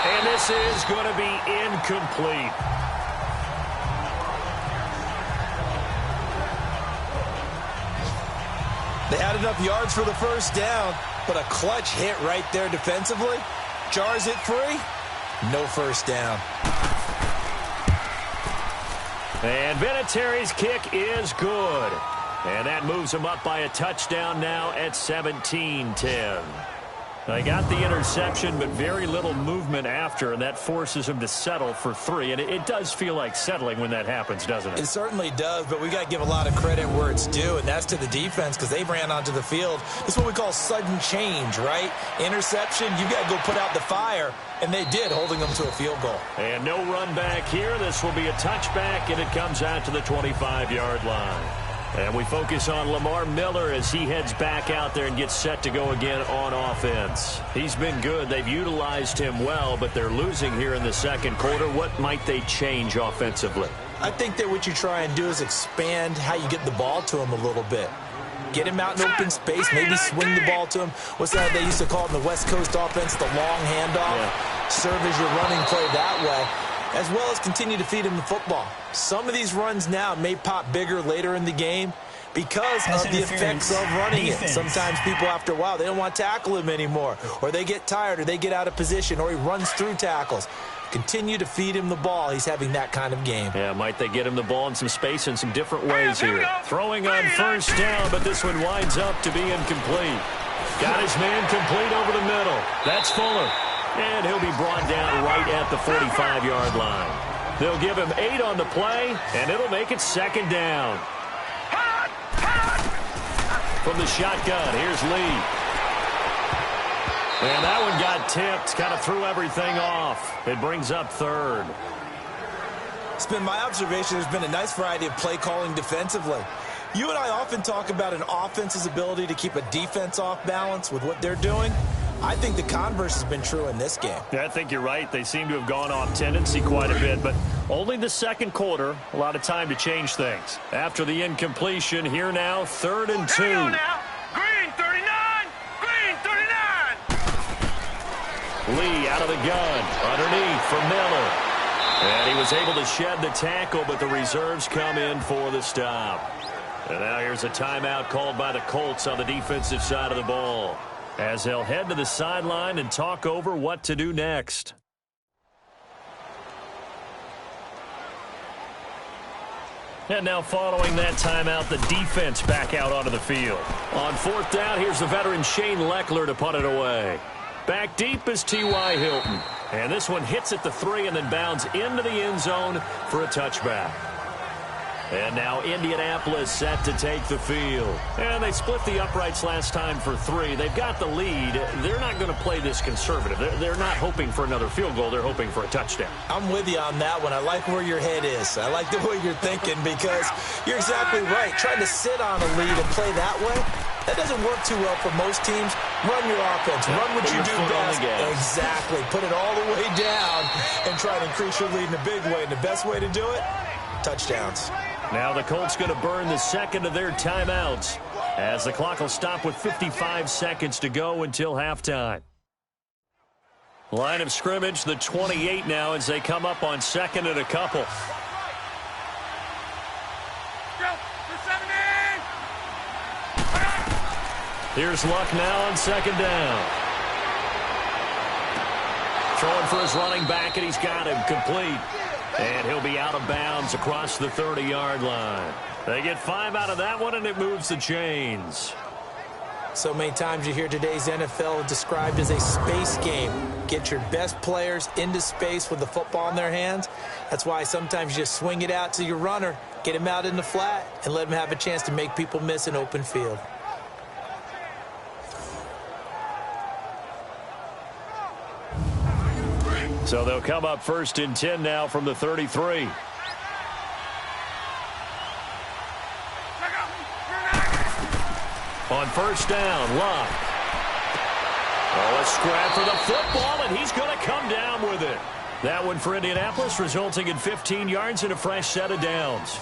And this is going to be incomplete. They had enough yards for the 1st down, but a clutch hit right there defensively. Jars it free. No 1st down. And Vinatieri's kick is good. And that moves him up by a touchdown now at 17-10. They got the interception, but very little movement after, and that forces him to settle for 3. And it does feel like settling when that happens, doesn't it? It certainly does, but we got to give a lot of credit where it's due, and that's to the defense because they ran onto the field. It's what we call sudden change, right? Interception, you got to go put out the fire, and they did, holding them to a field goal. And no run back here. This will be a touchback, and it comes out to the 25-yard line. And we focus on Lamar Miller as he heads back out there and gets set to go again on offense. He's been good. They've utilized him well, but they're losing here in the 2nd quarter. What might they change offensively? I think that what you try and do is expand how you get the ball to him a little bit. Get him out in open space, maybe swing the ball to him. What's that they used to call it in the West Coast offense, the long handoff? Yeah. Serve as your running play that way, as well as continue to feed him the football. Some of these runs now may pop bigger later in the game because of the effects of running it. Sometimes people, after a while, they don't want to tackle him anymore, or they get tired, or they get out of position, or he runs through tackles. Continue to feed him the ball. He's having that kind of game. Yeah, might they get him the ball in some space in some different ways here. Throwing on 1st down, but this one winds up to be incomplete. Got his man complete over the middle. That's Fuller. And he'll be brought down right at the 45-yard line. They'll give him 8 on the play, and it'll make it 2nd down. From the shotgun, here's Lee. And that one got tipped, kind of threw everything off. It brings up 3rd. It's been my observation there's been a nice variety of play calling defensively. You and I often talk about an offense's ability to keep a defense off balance with what they're doing. I think the converse has been true in this game. Yeah, I think you're right. They seem to have gone off tendency quite a bit, but only the 2nd quarter, a lot of time to change things. After the incompletion, here now, 3rd and 2. Here we go now. Green 39. Green 39. Lee out of the gun, underneath for Miller. And he was able to shed the tackle, but the reserves come in for the stop. And now here's a timeout called by the Colts on the defensive side of the ball, as they'll head to the sideline and talk over what to do next. And now following that timeout, the defense back out onto the field. On 4th down, here's the veteran Shane Leckler to punt it away. Back deep is T.Y. Hilton. And this one hits at the 3 and then bounds into the end zone for a touchback. And now Indianapolis set to take the field. And they split the uprights last time for 3. They've got the lead. They're not going to play this conservative. They're not hoping for another field goal. They're hoping for a touchdown. I'm with you on that one. I like where your head is. I like the way you're thinking because you're exactly right. Trying to sit on a lead and play that way, that doesn't work too well for most teams. Run your offense. Run what you do best. Exactly. Put it all the way down and try to increase your lead in a big way. And the best way to do it, touchdowns. Now the Colts going to burn the second of their timeouts as the clock will stop with 55 seconds to go until halftime. Line of scrimmage, the 28 now as they come up on second and a couple. Here's Luck now on second down. Throwing for his running back, and he's got him complete. And he'll be out of bounds across the 30-yard line. They get 5 out of that one, and it moves the chains. So many times you hear today's NFL described as a space game. Get your best players into space with the football in their hands. That's why sometimes you just swing it out to your runner, get him out in the flat, and let him have a chance to make people miss an open field. So they'll come up 1st and 10 now from the 33. On 1st down, Luck. Oh, a scrap for the football, and he's going to come down with it. That one for Indianapolis, resulting in 15 yards and a fresh set of downs.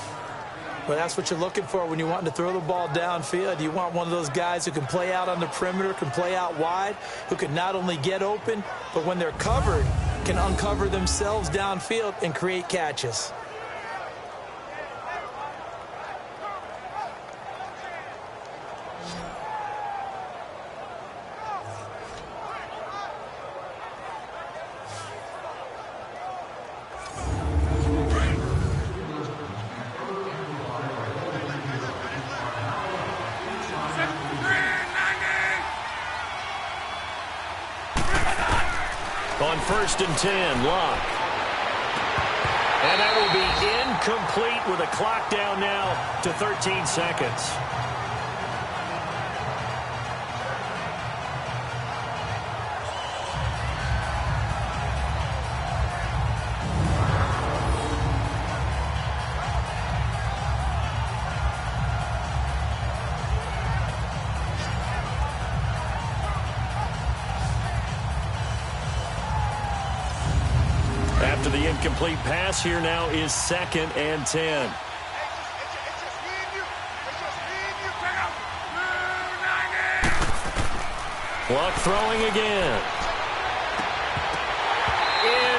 Well, that's what you're looking for when you want to throw the ball downfield. You want one of those guys who can play out on the perimeter, can play out wide, who can not only get open, but when they're covered, can uncover themselves downfield and create catches. On 1st and 10, Luck. And that will be incomplete with a clock down now to 13 seconds. After the incomplete pass, here now is 2nd and 10. Luck throwing again.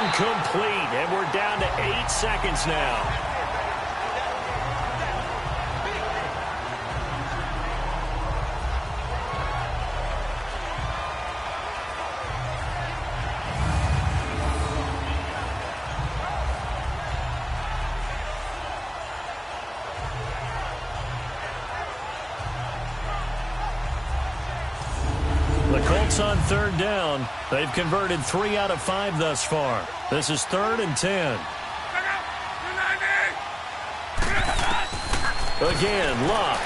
Incomplete, and we're down to 8 seconds now. Colts on 3rd down. They've converted 3 out of 5 thus far. This is 3rd and 10. Again, Luck.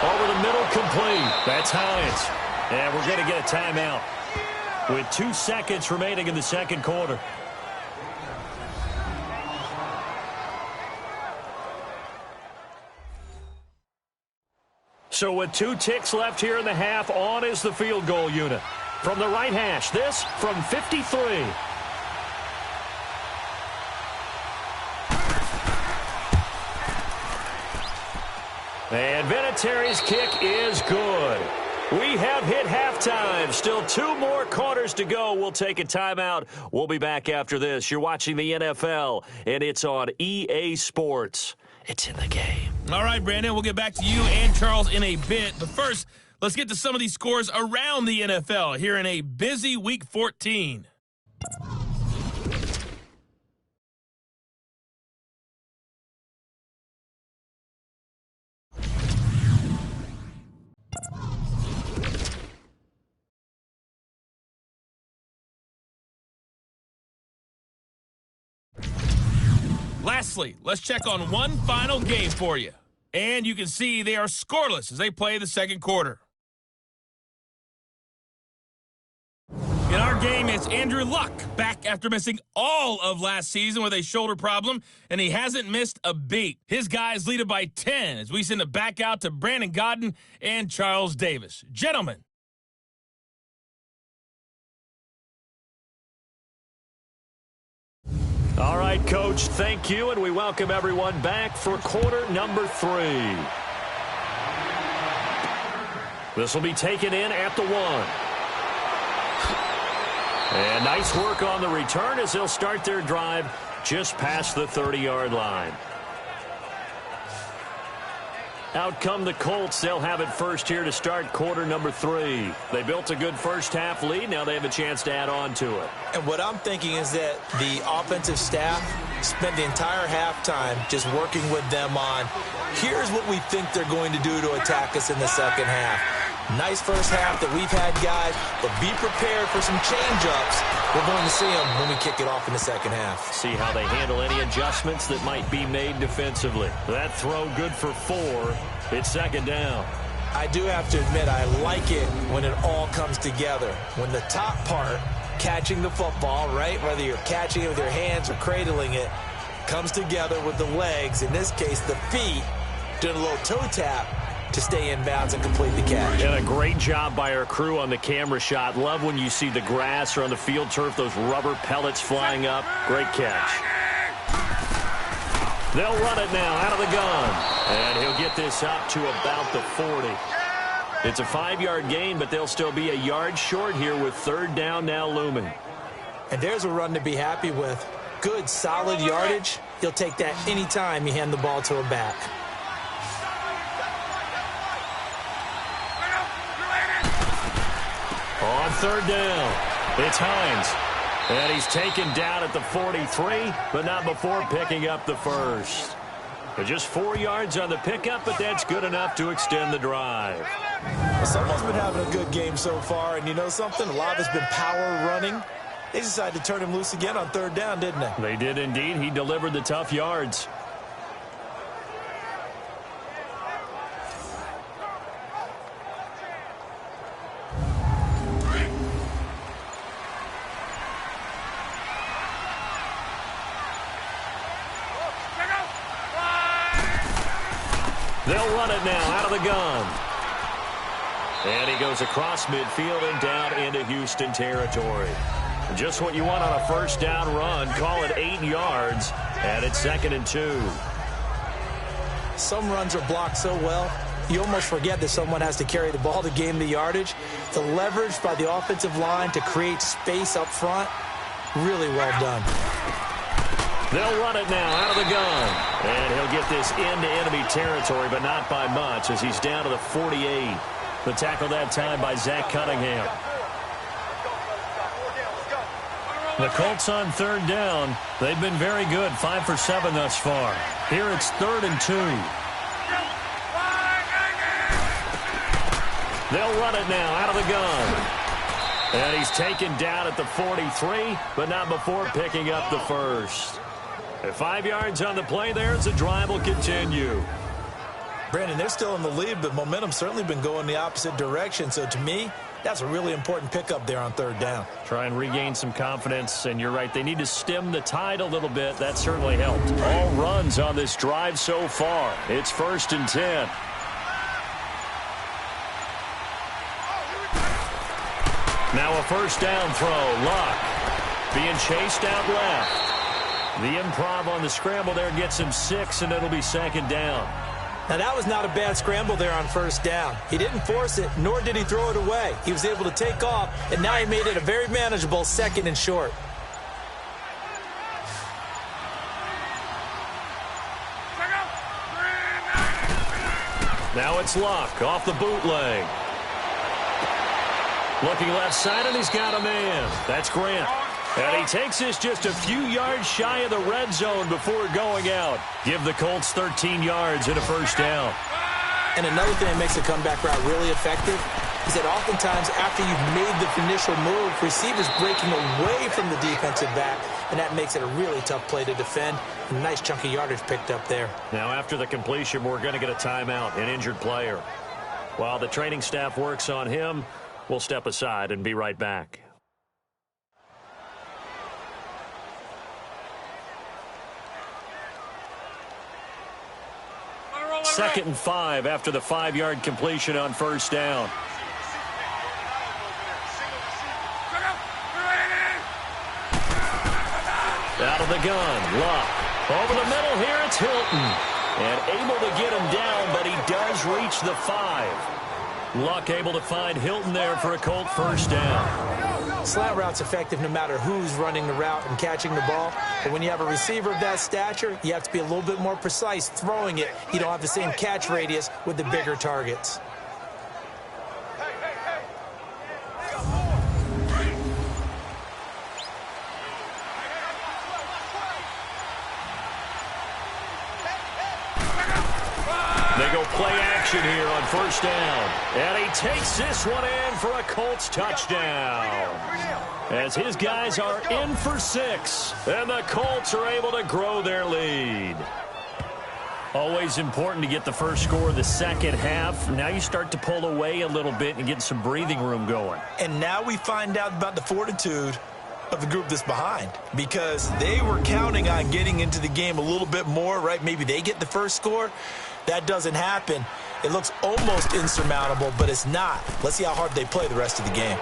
Over the middle, complete. That's Hines. And we're going to get a timeout with 2 seconds remaining in the second quarter. So with 2 ticks left here in the half, on is the field goal unit. From the right hash, this from 53. And Vinatieri's kick is good. We have hit halftime. Still 2 more quarters to go. We'll take a timeout. We'll be back after this. You're watching the NFL, and it's on EA Sports. It's in the game. All right, Brandon, we'll get back to you and Charles in a bit. But first, let's get to some of these scores around the NFL here in a busy Week 14. Lastly, let's check on one final game for you. And you can see they are scoreless as they play the second quarter. In our game, it's Andrew Luck back after missing all of last season with a shoulder problem, and he hasn't missed a beat. His guys lead it by 10 as we send it back out to Brandon Godden and Charles Davis. Gentlemen. All right, Coach, thank you, and we welcome everyone back for quarter number 3. This will be taken in at the 1. And nice work on the return as they'll start their drive just past the 30-yard line. Out come the Colts. They'll have it first here to start quarter number 3. They built a good first-half lead. Now they have a chance to add on to it. And what I'm thinking is that the offensive staff spent the entire halftime just working with them on, here's what we think they're going to do to attack us in the second half. Nice first half that we've had, guys, but be prepared for some change-ups. We're going to see them when we kick it off in the second half. See how they handle any adjustments that might be made defensively. That throw good for 4. It's second down. I do have to admit, I like it when it all comes together. When the top part, catching the football, right, whether you're catching it with your hands or cradling it, comes together with the legs, in this case the feet, doing a little toe tap to stay in bounds and complete the catch. And a great job by our crew on the camera shot. Love when you see the grass or on the field turf, those rubber pellets flying up. Great catch. They'll run it now out of the gun. And he'll get this up to about the 40. It's a 5-yard gain, but they'll still be a yard short here with third down now looming. And there's a run to be happy with. Good, solid yardage. You'll take that anytime you hand the ball to a back. On third down, it's Hines. And he's taken down at the 43, but not before picking up the first. Just 4 yards on the pickup, but that's good enough to extend the drive. Someone's been having a good game so far, and you know something? A lot of it's been power running. They decided to turn him loose again on third down, didn't they? They did indeed. He delivered the tough yards. They'll run it now out of the gun. And he goes across midfield and down into Houston territory. Just what you want on a first down run. Call it 8 yards, and it's 2nd and 2. Some runs are blocked so well, you almost forget that someone has to carry the ball to gain the yardage. The leverage by the offensive line to create space up front, really well done. They'll run it now out of the gun. And he'll get this into enemy territory, but not by much as he's down to the 48. The tackle that time by Zach Cunningham. The Colts on third down. They've been very good, 5 for 7 thus far. Here it's 3rd and 2. They'll run it now out of the gun. And he's taken down at the 43, but not before picking up the first. At 5 yards on the play there as the drive will continue. Brandon, they're still in the lead, but momentum's certainly been going the opposite direction. So to me, that's a really important pickup there on third down. Try and regain some confidence, and you're right. They need to stem the tide a little bit. That certainly helped. All runs on this drive so far. It's 1st and 10. Now a first down throw. Luck being chased out left. The improv on the scramble there gets him 6, and it'll be 2nd down. Now, that was not a bad scramble there on first down. He didn't force it, nor did he throw it away. He was able to take off, and now he made it a very manageable 2nd and short. Now it's Luck off the bootleg. Looking left side, and he's got a man. That's Grant. And he takes this just a few yards shy of the red zone before going out. Give the Colts 13 yards and a first down. And another thing that makes the comeback route really effective, is that oftentimes after you've made the initial move, receivers breaking away from the defensive back, and that makes it a really tough play to defend. A nice chunk of yardage picked up there. Now after the completion, we're going to get a timeout, an injured player. While the training staff works on him, we'll step aside and be right back. Second and 5 after the 5-yard completion on first down. Out of the gun, Luck. Over the middle here, it's Hilton. And able to get him down, but he does reach the 5. Luck able to find Hilton there for a Colt first down. Slant route's effective no matter who's running the route and catching the ball. But when you have a receiver of that stature, you have to be a little bit more precise throwing it. You don't have the same catch radius with the bigger targets. They go play action here on first down. And he takes this one in for a Colts touchdown. As his guys are in for 6. And the Colts are able to grow their lead. Always important to get the first score of the second half. Now you start to pull away a little bit and get some breathing room going. And now we find out about the fortitude of the group that's behind, because they were counting on getting into the game a little bit more, right? Maybe they get the first score. That doesn't happen. It looks almost insurmountable, but it's not. Let's see how hard they play the rest of the game.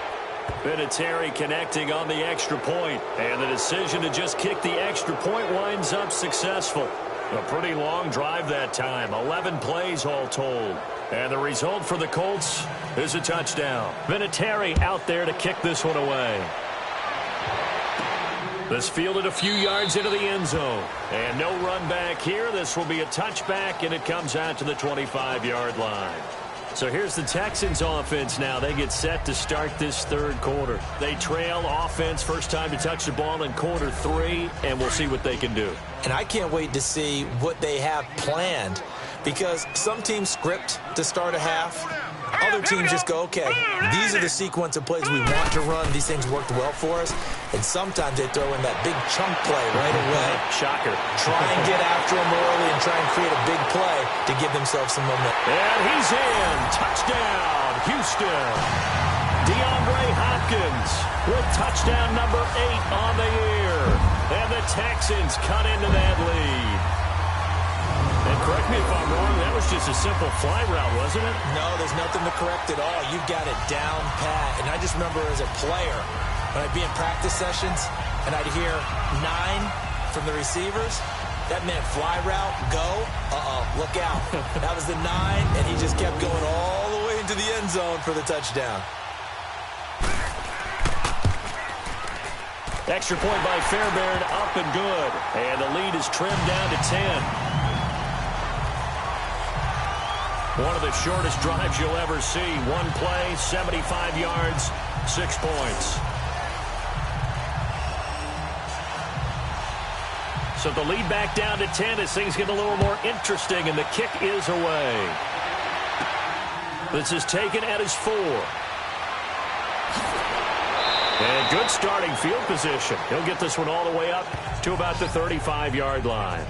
Vinatieri connecting on the extra point, and the decision to just kick the extra point winds up successful. A pretty long drive that time, 11 plays all told. And the result for the Colts is a touchdown. Vinatieri out there to kick this one away. This fielded a few yards into the end zone. And no run back here. This will be a touchback, and it comes out to the 25-yard line. So here's the Texans offense now. They get set to start this third quarter. They trail offense, first time to touch the ball in quarter 3, and we'll see what they can do. And I can't wait to see what they have planned, because some teams script to start a half. Other teams just go, okay, these are the sequence of plays we want to run. These things worked well for us. And sometimes they throw in that big chunk play right away. Shocker. Try and get after them early and try and create a big play to give themselves some momentum. And he's in. Touchdown, Houston. DeAndre Hopkins with touchdown number 8 on the year. And the Texans cut into that lead. And correct me if I'm wrong, that was just a simple fly route, wasn't it? No, there's nothing to correct at all. You've got it down pat. And I just remember as a player, when I'd be in practice sessions and I'd hear 9 from the receivers, that meant fly route, go, look out. That was the 9, and he just kept going all the way into the end zone for the touchdown. Extra point by Fairbairn, up and good. And the lead is trimmed down to 10. One of the shortest drives you'll ever see. One play, 75 yards, 6 points. So the lead back down to 10 as things get a little more interesting, and the kick is away. This is taken at his 4. And good starting field position. He'll get this one all the way up to about the 35-yard line.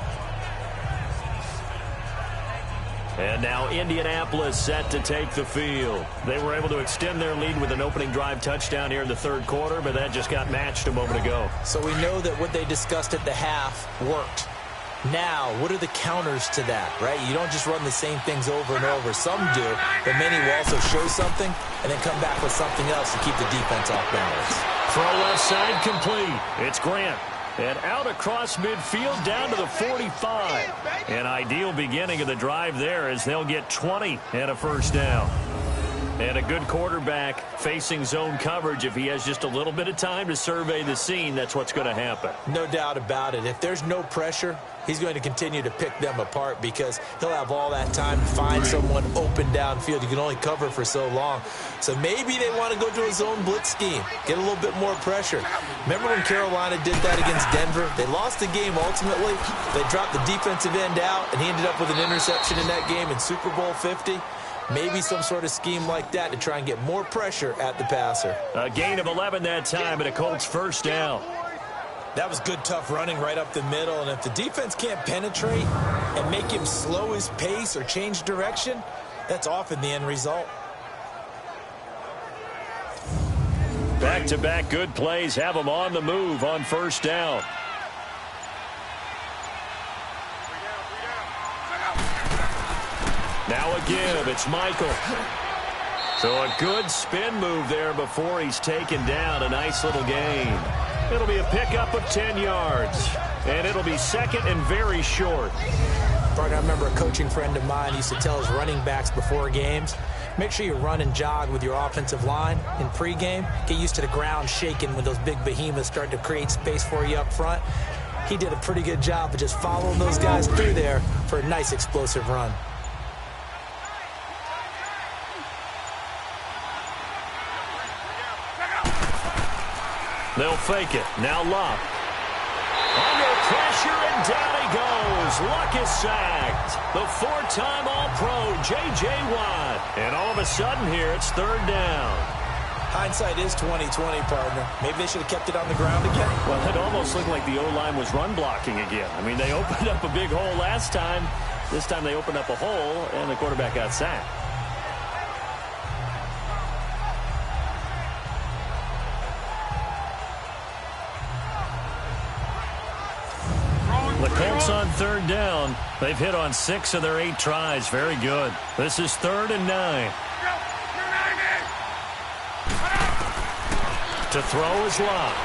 And now Indianapolis set to take the field. They were able to extend their lead with an opening drive touchdown here in the third quarter, but that just got matched a moment ago. So we know that what they discussed at the half worked. Now, what are the counters to that, right? You don't just run the same things over and over. Some do, but many will also show something and then come back with something else to keep the defense off balance. Throw left side complete. It's Grant. And out across midfield down to the 45. An ideal beginning of the drive there as they'll get 20 and a first down. And a good quarterback facing zone coverage. If he has just a little bit of time to survey the scene, that's what's going to happen. No doubt about it. If there's no pressure, he's going to continue to pick them apart because he'll have all that time to find someone open downfield. You can only cover for so long. So maybe they want to go to a zone blitz scheme, get a little bit more pressure. Remember when Carolina did that against Denver? They lost the game ultimately. They dropped the defensive end out, and he ended up with an interception in that game in Super Bowl 50. Maybe some sort of scheme like that to try and get more pressure at the passer. A gain of 11 that time, and a Colts first down. That was good, tough running right up the middle, and if the defense can't penetrate and make him slow his pace or change direction, that's often the end result. Back-to-back good plays have them on the move on first down. Now a give. It's Michael. So a good spin move there before he's taken down. A nice little gain. It'll be a pickup of 10 yards. And it'll be second and very short. Partner, I remember a coaching friend of mine used to tell his running backs before games, make sure you run and jog with your offensive line in pregame. Get used to the ground shaking when those big behemoths start to create space for you up front. He did a pretty good job of just following those guys through there for a nice explosive run. They'll fake it. Now Luck. Under pressure, and down he goes. Luck is sacked. The four-time All-Pro, J.J. Watt. And all of a sudden here, it's third down. Hindsight is 20/20, partner. Maybe they should have kept it on the ground again. Well, it almost looked like the O-line was run blocking again. I mean, they opened up a big hole last time. This time they opened up a hole, and the quarterback got sacked. The Colts on third down. They've hit on 6 of their 8 tries. Very good. This is 3rd and 9. To throw is Locke.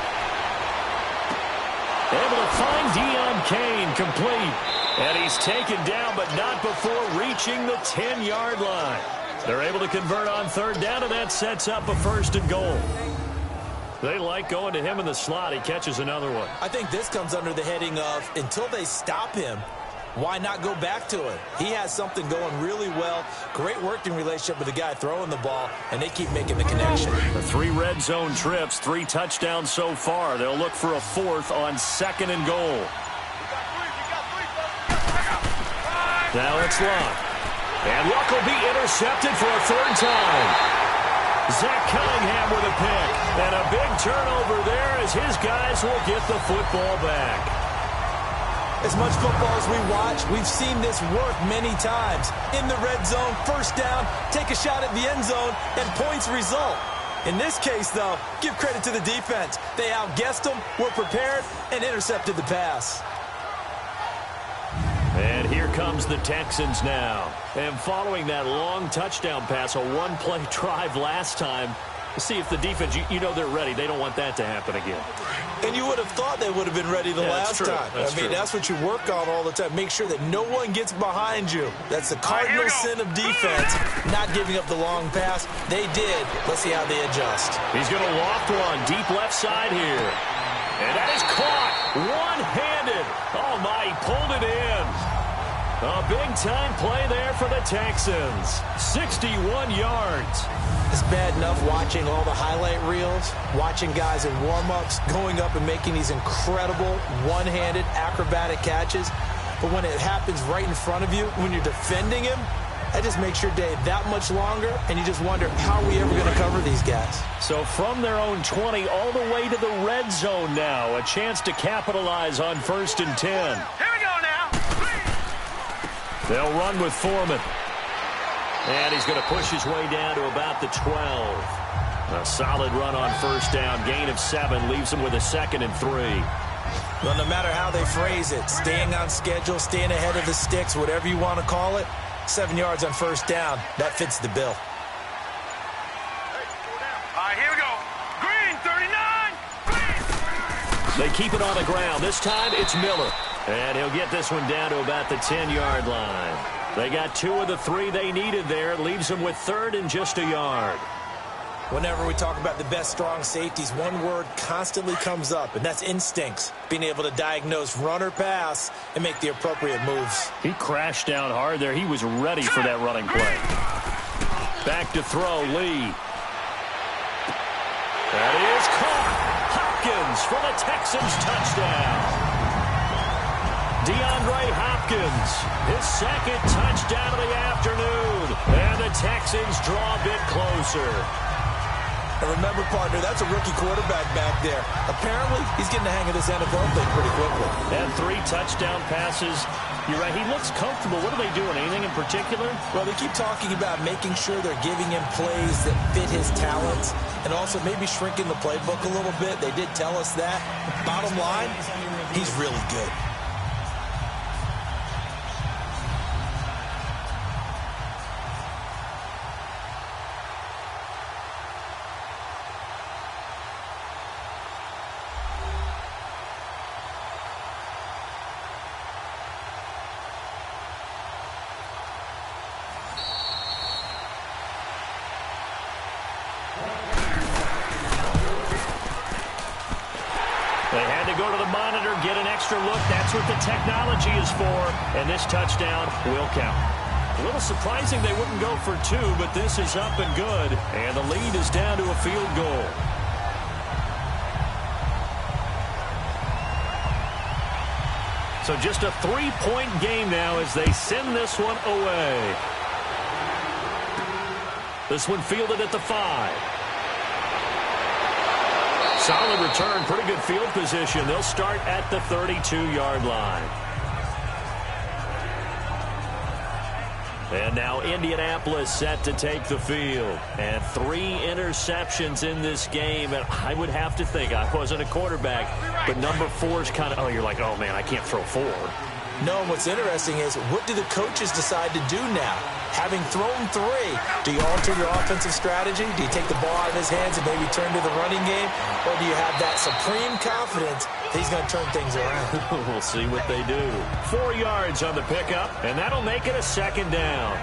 Able to find Deion Kane, complete. And he's taken down, but not before reaching the 10-yard line. They're able to convert on third down, and that sets up a 1st and goal. They like going to him in the slot. He catches another one. I think this comes under the heading of, until they stop him, why not go back to it? He has something going really well. Great working relationship with the guy throwing the ball, and they keep making the connection. The 3 red zone trips, 3 touchdowns so far. They'll look for a 4th on 2nd and goal. Now it's Luck. And Luck will be intercepted for a 3rd time. Zach Cunningham with a pick. And a big turnover there as his guys will get the football back. As much football as we watch, we've seen this work many times. In the red zone, first down, take a shot at the end zone, and points result. In this case, though, give credit to the defense. They outguessed them, were prepared, and intercepted the pass. And here comes the Texans now. And following that long touchdown pass, a one-play drive last time, see if the defense, you know they're ready. They don't want that to happen again. And you would have thought they would have been ready the last time. That's what you work on all the time. Make sure that no one gets behind you. That's the cardinal sin of defense, not giving up the long pass. They did. Let's see how they adjust. He's going to loft one deep left side here. And that is caught one-handed. Oh, my, he pulled it in. A big-time play there for the Texans. 61 yards. It's bad enough watching all the highlight reels, watching guys in warm-ups, going up and making these incredible one-handed acrobatic catches. But when it happens right in front of you, when you're defending him, that just makes your day that much longer, and you just wonder, how are we ever going to cover these guys? So from their own 20 all the way to the red zone now, a chance to capitalize on 1st and 10. Here we go now. They'll run with Foreman. And he's going to push his way down to about the 12. A solid run on first down. Gain of 7 leaves him with a 2nd and 3. Well, no matter how they phrase it, staying on schedule, staying ahead of the sticks, whatever you want to call it, 7 yards on first down, that fits the bill. All right, here we go. Green, 39. Green. They keep it on the ground. This time it's Miller. And he'll get this one down to about the 10-yard line. They got 2 of the 3 they needed there. It leaves them with 3rd and just a yard. Whenever we talk about the best strong safeties, one word constantly comes up, and that's instincts. Being able to diagnose run or pass and make the appropriate moves. He crashed down hard there. He was ready for that running play. Back to throw, Lee. That is caught. Hopkins for the Texans touchdown. DeAndre Hopkins Hopkins, his second touchdown of the afternoon. And the Texans draw a bit closer. And remember, partner, that's a rookie quarterback back there. Apparently, he's getting the hang of this NFL thing pretty quickly. And 3 touchdown passes. You're right, he looks comfortable. What are they doing? Anything in particular? Well, they keep talking about making sure they're giving him plays that fit his talents and also maybe shrinking the playbook a little bit. They did tell us that. Bottom line, he's really good. They had to go to the monitor, get an extra look. That's what the technology is for. And this touchdown will count. A little surprising they wouldn't go for 2, but this is up and good. And the lead is down to a field goal. So just a 3-point game now as they send this one away. This one fielded at the 5. Solid return, pretty good field position. They'll start at the 32-yard line. And now Indianapolis set to take the field. And 3 interceptions in this game. And I would have to think, I wasn't a quarterback, but number 4 is kind of, oh, you're like, oh, man, I can't throw 4. No, and what's interesting is, what do the coaches decide to do now? Having thrown 3, do you alter your offensive strategy? Do you take the ball out of his hands and maybe turn to the running game? Or do you have that supreme confidence that he's going to turn things around? We'll see what they do. 4 yards on the pickup, and that'll make it a 2nd down.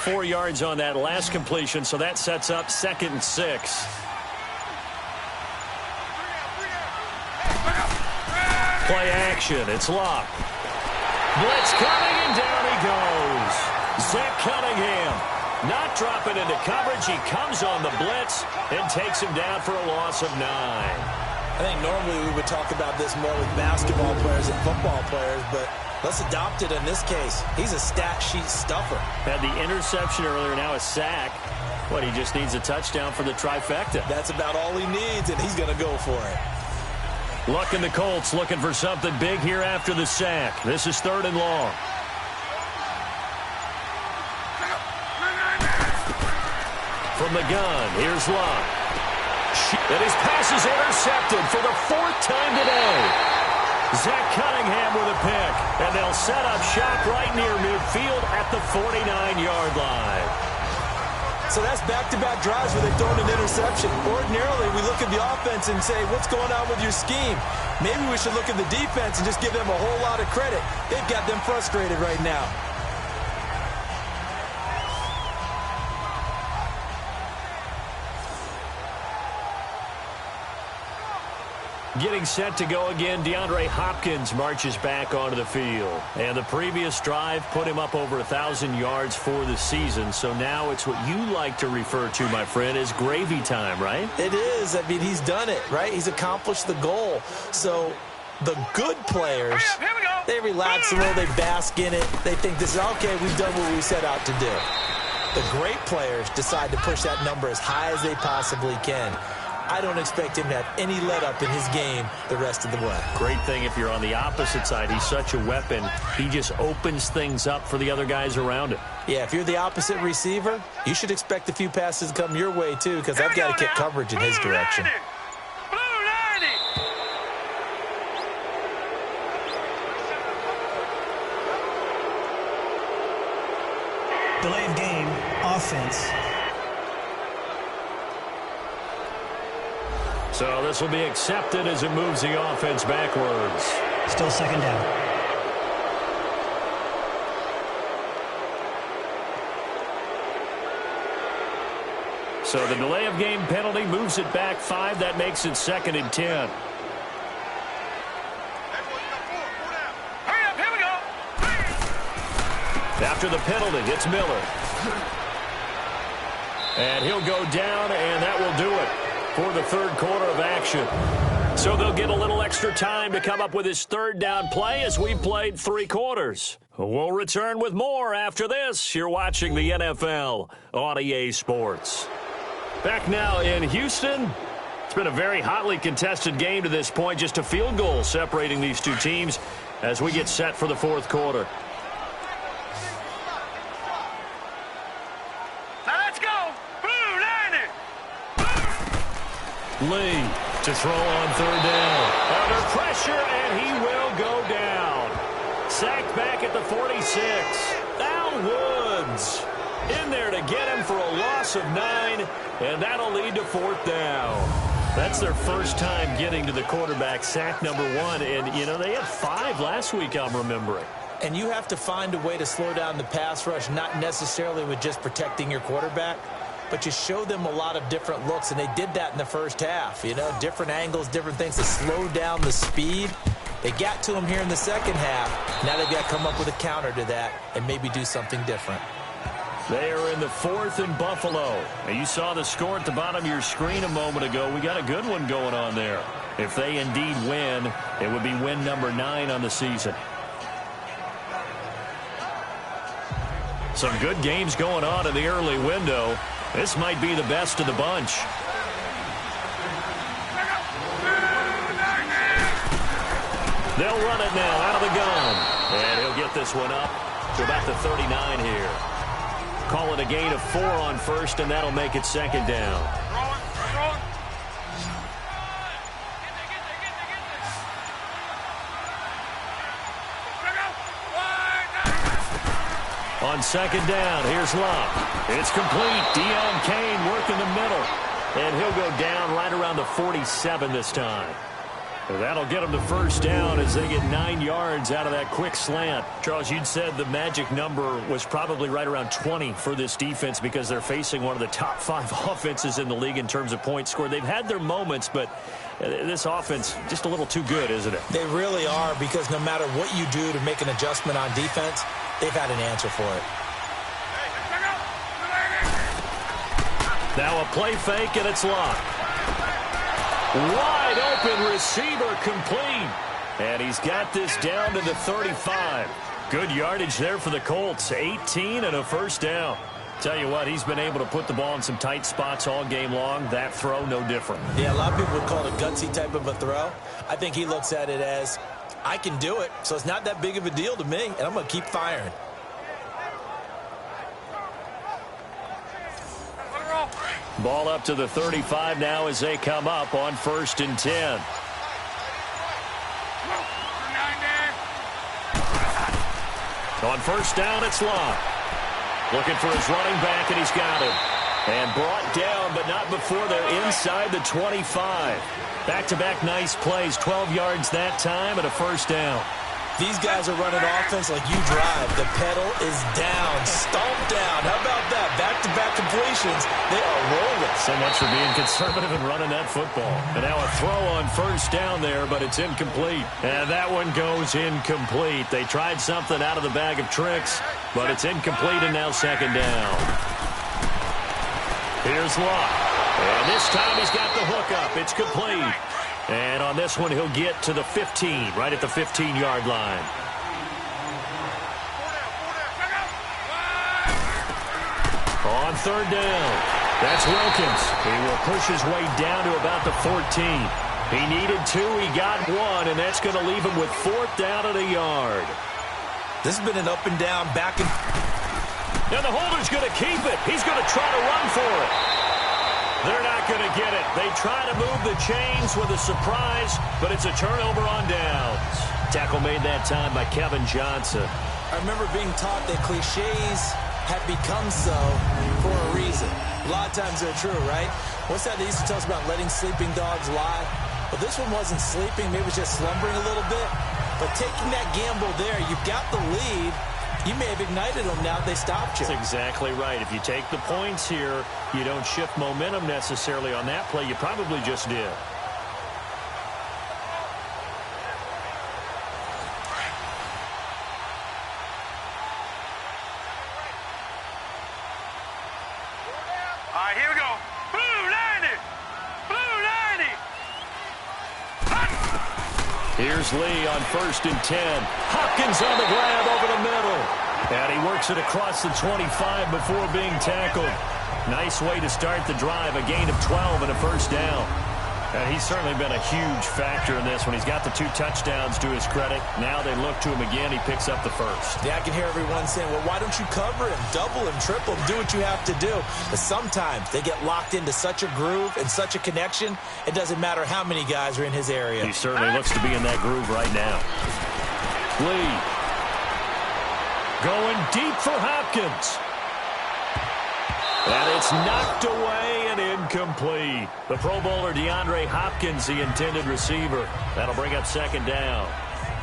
Four yards on that last completion, so that sets up 2nd and 6. Play action, it's Locke. Blitz coming, and down he goes. Zach Cunningham not dropping into coverage. He comes on the blitz and takes him down for a loss of 9. I think normally we would talk about this more with basketball players and football players, but let's adopt it in this case. He's a stat sheet stuffer. Had the interception earlier, now a sack. What, he just needs a touchdown for the trifecta. That's about all he needs, and he's going to go for it. Luck in the Colts looking for something big here after the sack. This is 3rd and long. From the gun, here's Locke. And his pass is intercepted for the 4th time today. Zach Cunningham with a pick, and they'll set up shop right near midfield at the 49-yard line. So that's back-to-back drives where they've thrown an interception. Ordinarily, we look at the offense and say, what's going on with your scheme? Maybe we should look at the defense and just give them a whole lot of credit. They've got them frustrated right now. Getting set to go again, DeAndre Hopkins marches back onto the field. And the previous drive put him up over 1,000 yards for the season. So now it's what you like to refer to, my friend, as gravy time, right? It is. I mean, he's done it, right? He's accomplished the goal. So the good players, they relax a little, they bask in it. They think this is, okay, we've done what we set out to do. The great players decide to push that number as high as they possibly can. I don't expect him to have any let-up in his game the rest of the way. Great thing if you're on the opposite side. He's such a weapon. He just opens things up for the other guys around him. Yeah, if you're the opposite receiver, you should expect a few passes to come your way, too, because I've got to kick coverage in his direction. Delay of game, offense. So this will be accepted as it moves the offense backwards. Still 2nd down. So the delay of game penalty moves it back 5. That makes it 2nd and 10. Hurry up, here we go. After the penalty, it's Miller. And he'll go down, and that will do it for the third quarter of action. So they'll get a little extra time to come up with his third down play as we played 3 quarters. We'll return with more after this. You're watching the NFL on EA Sports. Back now in Houston. It's been a very hotly contested game to this point. Just a field goal separating these two teams as we get set for the fourth quarter. Now let's go. Blue line it. Lee to throw on third down. Under pressure, and he will go down. Sacked back at the 46. Now Woods in there to get him for a loss of 9, and that'll lead to 4th down. That's their first time getting to the quarterback, sack number 1. And, you know, they had 5 last week, I'm remembering. And you have to find a way to slow down the pass rush, not necessarily with just protecting your quarterback, but you show them a lot of different looks, and they did that in the first half. You know, different angles, different things to slow down the speed. They got to him here in the second half. Now they've got to come up with a counter to that and maybe do something different. They are in the 4th in Buffalo. And you saw the score at the bottom of your screen a moment ago. We got a good one going on there. If they indeed win, it would be win number 9 on the season. Some good games going on in the early window. This might be the best of the bunch. They'll run it now out of the gun. And he'll get this one up to about the 39 here. Call it a gain of 4 on first, and that'll make it 2nd down. On 2nd down, here's Locke. It's complete. Deion Kane working the middle. And he'll go down right around the 47 this time. That'll get them to 1st down as they get 9 yards out of that quick slant. Charles, you'd said the magic number was probably right around 20 for this defense because they're facing one of the top 5 offenses in the league in terms of points scored. They've had their moments, but this offense just a little too good, isn't it? They really are, because no matter what you do to make an adjustment on defense, they've had an answer for it. Now a play fake, and it's Locke. Wide open receiver complete. And he's got this down to the 35. Good yardage there for the Colts. 18 and a 1st down. Tell you what, he's been able to put the ball in some tight spots all game long. That throw, no different. Yeah, a lot of people would call it a gutsy type of a throw. I think he looks at it as, I can do it, so it's not that big of a deal to me, and I'm going to keep firing. Ball up to the 35 now as they come up on 1st and 10. On 1st down, it's Locke. Looking for his running back, and he's got him. And brought down, but not before they're inside the 25. Back-to-back nice plays, 12 yards that time, and a 1st down. These guys are running offense like you drive. The pedal is down, stomped down. How about that? Back-to-back completions. They are rolling. So much for being conservative and running that football. And now a throw on 1st down there, but it's incomplete. And that one goes incomplete. They tried something out of the bag of tricks, but it's incomplete, and now 2nd down. Here's Locke. And this time he's got the hook up. It's complete. And on this one, he'll get to the 15, right at the 15-yard line. On 3rd down, that's Wilkins. He will push his way down to about the 14. He needed 2, he got 1, and that's going to leave him with 4th down at a yard. This has been an up and down, back and... Now the holder's going to keep it. He's going to try to run for it. They're not going to get it. They try to move the chains with a surprise, but it's a turnover on downs. Tackle made that time by Kevin Johnson. I remember being taught that cliches have become so for a reason. A lot of times they're true, right? What's that they used to tell us about letting sleeping dogs lie? Well, this one wasn't sleeping. Maybe it was just slumbering a little bit. But taking that gamble there, you've got the lead. You may have ignited them now that they stopped you. That's exactly right. If you take the points here, you don't shift momentum necessarily on that play. You probably just did. All right, here we go. Blue 90. Blue 90. Here's Lee on 1st and 10. Hopkins on the grab over the middle. And he works it across the 25 before being tackled. Nice way to start the drive. A gain of 12 and a first down. And he's certainly been a huge factor in this when he's got the 2 touchdowns to his credit. Now they look to him again. He picks up the first. Yeah, I can hear everyone saying, well, why don't you cover him, double him, triple him, do what you have to do. But sometimes they get locked into such a groove and such a connection, it doesn't matter how many guys are in his area. He certainly looks to be in that groove right now. Lee going deep for Hopkins. And it's knocked away and incomplete. The Pro Bowler DeAndre Hopkins, the intended receiver. That'll bring up 2nd down.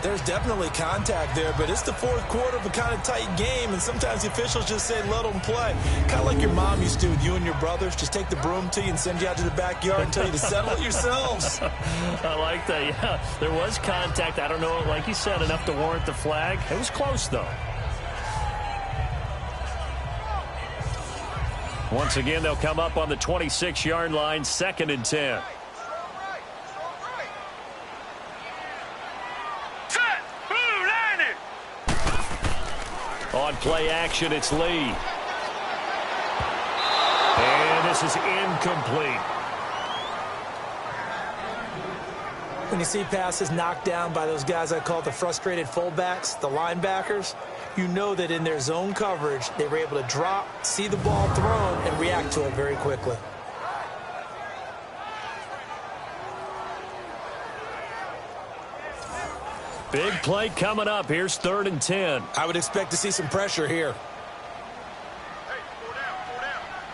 There's definitely contact there, but it's the 4th quarter of a kind of tight game, and sometimes the officials just say, let them play. Kind of like your mom used to with you and your brothers. Just take the broom to you and send you out to the backyard and tell you to settle it yourselves. I like that, yeah. There was contact. I don't know, like you said, enough to warrant the flag. It was close, though. Once again, they'll come up on the 26-yard line, 2nd and 10. Set. Blue 90. On play action, it's Lee. And this is incomplete. When you see passes knocked down by those guys I call the frustrated fullbacks, the linebackers, you know that in their zone coverage, they were able to drop, see the ball thrown, and react to it very quickly. Big play coming up. Here's 3rd and 10. I would expect to see some pressure here.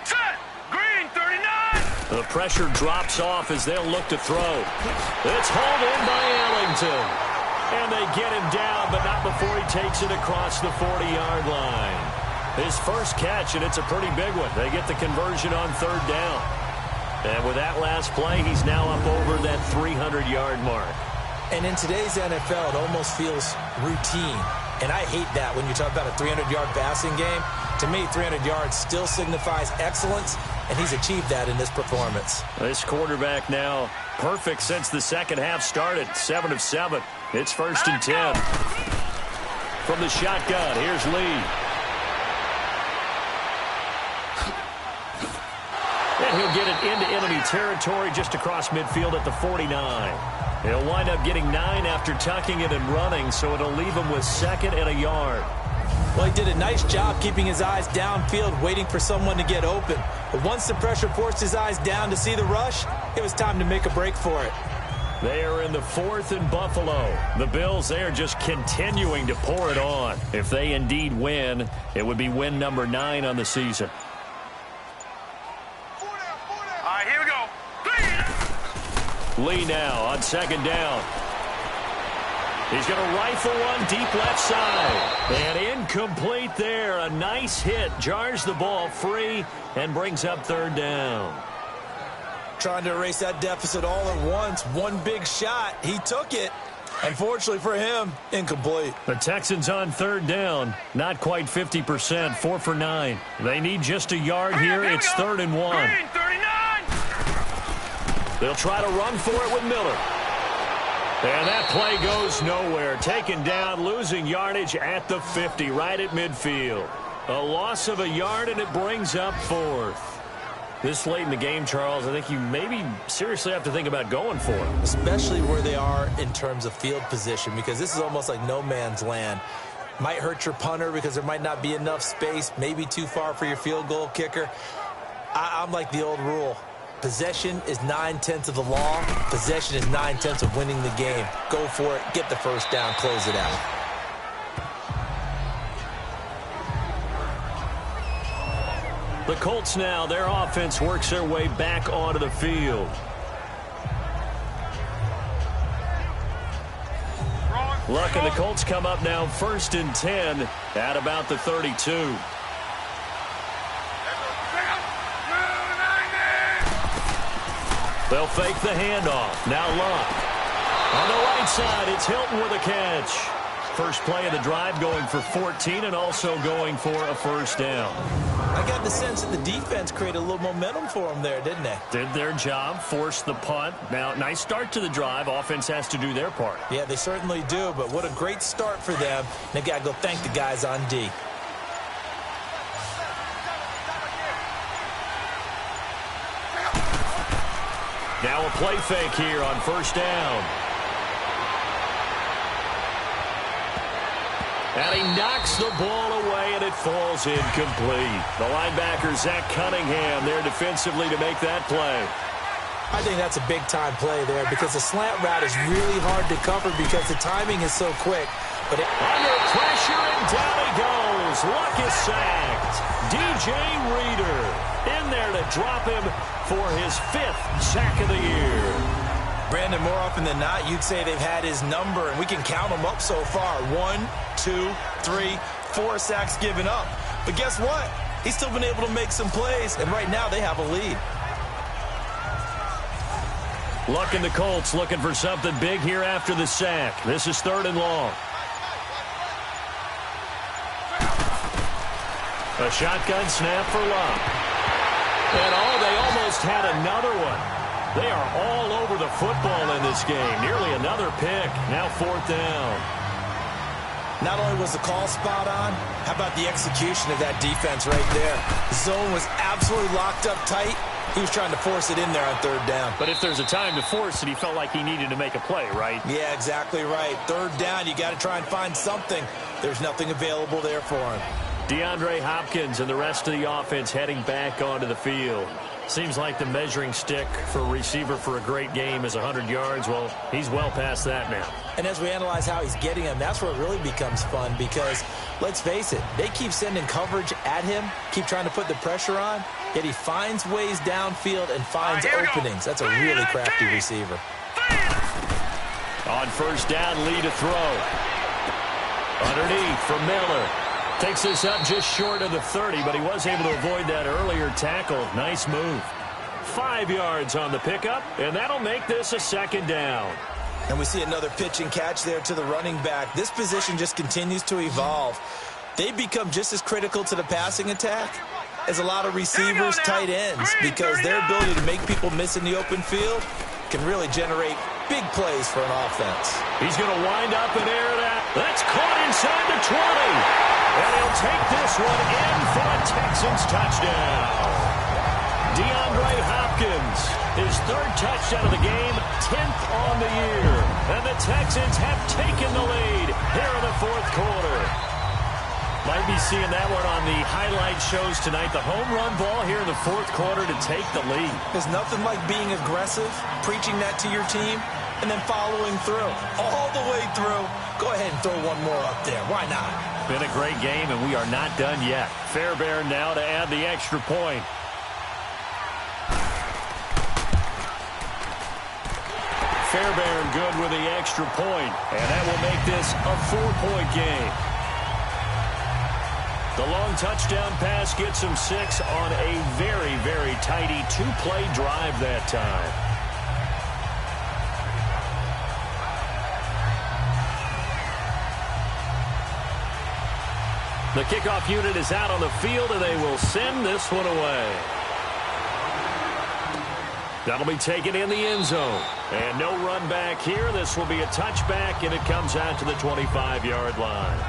Set. Green 39. The pressure drops off as they'll look to throw. It's hauled in by Ellington. And they get him down, but not before he takes it across the 40-yard line. His first catch, and it's a pretty big one. They get the conversion on 3rd down. And with that last play, he's now up over that 300-yard mark. And in today's NFL, it almost feels routine. And I hate that when you talk about a 300-yard passing game. To me, 300 yards still signifies excellence, and he's achieved that in this performance. This quarterback now perfect since the second half started. 7 of 7. It's 1st and 10. From the shotgun, here's Lee. And he'll get it into enemy territory just across midfield at the 49. He'll wind up getting 9 after tucking it and running, so it'll leave him with 2nd and a yard. Well, he did a nice job keeping his eyes downfield, waiting for someone to get open. But once the pressure forced his eyes down to see the rush, it was time to make a break for it. They are in the 4th and Buffalo. The Bills, they are just continuing to pour it on. If they indeed win, it would be win number 9 on the season. All right, here we go. Lee now on 2nd down. He's going to rifle one deep left side. And incomplete there. A nice hit. Jars the ball free and brings up 3rd down. Trying to erase that deficit all at once. One big shot. He took it. Unfortunately for him, incomplete. The Texans on 3rd down. Not quite 50%. 4 for 9. They need just a yard here. It's 3rd and 1. Green 39. They'll try to run for it with Miller. And that play goes nowhere. Taken down, losing yardage at the 50, right at midfield. A loss of a yard, and it brings up 4th. This late in the game, Charles, I think you maybe seriously have to think about going for it. Especially where they are in terms of field position, because this is almost like no man's land. Might hurt your punter because there might not be enough space, maybe too far for your field goal kicker. I'm like the old rule. Possession is 9/10 of the law. Possession is 9/10 of winning the game. Go for it. Get the first down. Close it out. The Colts now, their offense works their way back onto the field. Luck and the Colts come up now 1st and 10 at about the 32. They'll fake the handoff. Now Luck. On the right side, it's Hilton with a catch. First play of the drive going for 14 and also going for a first down. I got the sense that the defense created a little momentum for them there, didn't they? Did their job, forced the punt. Now, nice start to the drive. Offense has to do their part. Yeah, they certainly do, but what a great start for them. They've got to go thank the guys on D. Now a play fake here on first down. And he knocks the ball away, and it falls incomplete. The linebacker, Zach Cunningham, there defensively to make that play. I think that's a big-time play there because the slant route is really hard to cover because the timing is so quick. But under pressure, and down he goes. Luck is sacked. DJ Reader in there to drop him for his 5th sack of the year. Brandon, more often than not, you'd say they've had his number, and we can count them up so far. 1, 2, 3, 4 sacks given up. But guess what? He's still been able to make some plays, and right now they have a lead. Luck and the Colts looking for something big here after the sack. This is 3rd and long. A shotgun snap for Luck. And they almost had another one. They are all over the football in this game. Nearly another pick. Now 4th down. Not only was the call spot on, how about the execution of that defense right there? The zone was absolutely locked up tight. He was trying to force it in there on 3rd down. But if there's a time to force it, he felt like he needed to make a play, right? Yeah, exactly right. 3rd down, you got to try and find something. There's nothing available there for him. DeAndre Hopkins and the rest of the offense heading back onto the field. Seems like the measuring stick for a receiver for a great game is 100 yards. Well, he's well past that now. And as we analyze how he's getting them, that's where it really becomes fun because, let's face it, they keep sending coverage at him, keep trying to put the pressure on, yet he finds ways downfield and finds openings. That's a really crafty receiver. On first down, Lee to throw. Underneath for Miller. Takes this up just short of the 30, but he was able to avoid that earlier tackle. Nice move. 5 yards on the pickup, and that'll make this a 2nd down. And we see another pitch and catch there to the running back. This position just continues to evolve. They become just as critical to the passing attack as a lot of receivers, tight ends, because their ability to make people miss in the open field can really generate big plays for an offense. He's going to wind up and air that. That's caught inside the 20. And he'll take this one in for a Texans touchdown. DeAndre Hopkins, his 3rd touchdown of the game, 10th on the year. And the Texans have taken the lead here in the 4th quarter. Might be seeing that one on the highlight shows tonight. The home run ball here in the 4th quarter to take the lead. There's nothing like being aggressive, preaching that to your team, and then following through. All the way through. Go ahead and throw one more up there. Why not? Been a great game, and we are not done yet. Fairbairn now to add the extra point. Fairbairn good with the extra point, and that will make this a 4-point game. The long touchdown pass gets him 6 on a very, very tidy 2-play drive that time. The kickoff unit is out on the field, and they will send this one away. That'll be taken in the end zone. And no run back here. This will be a touchback, and it comes out to the 25-yard line.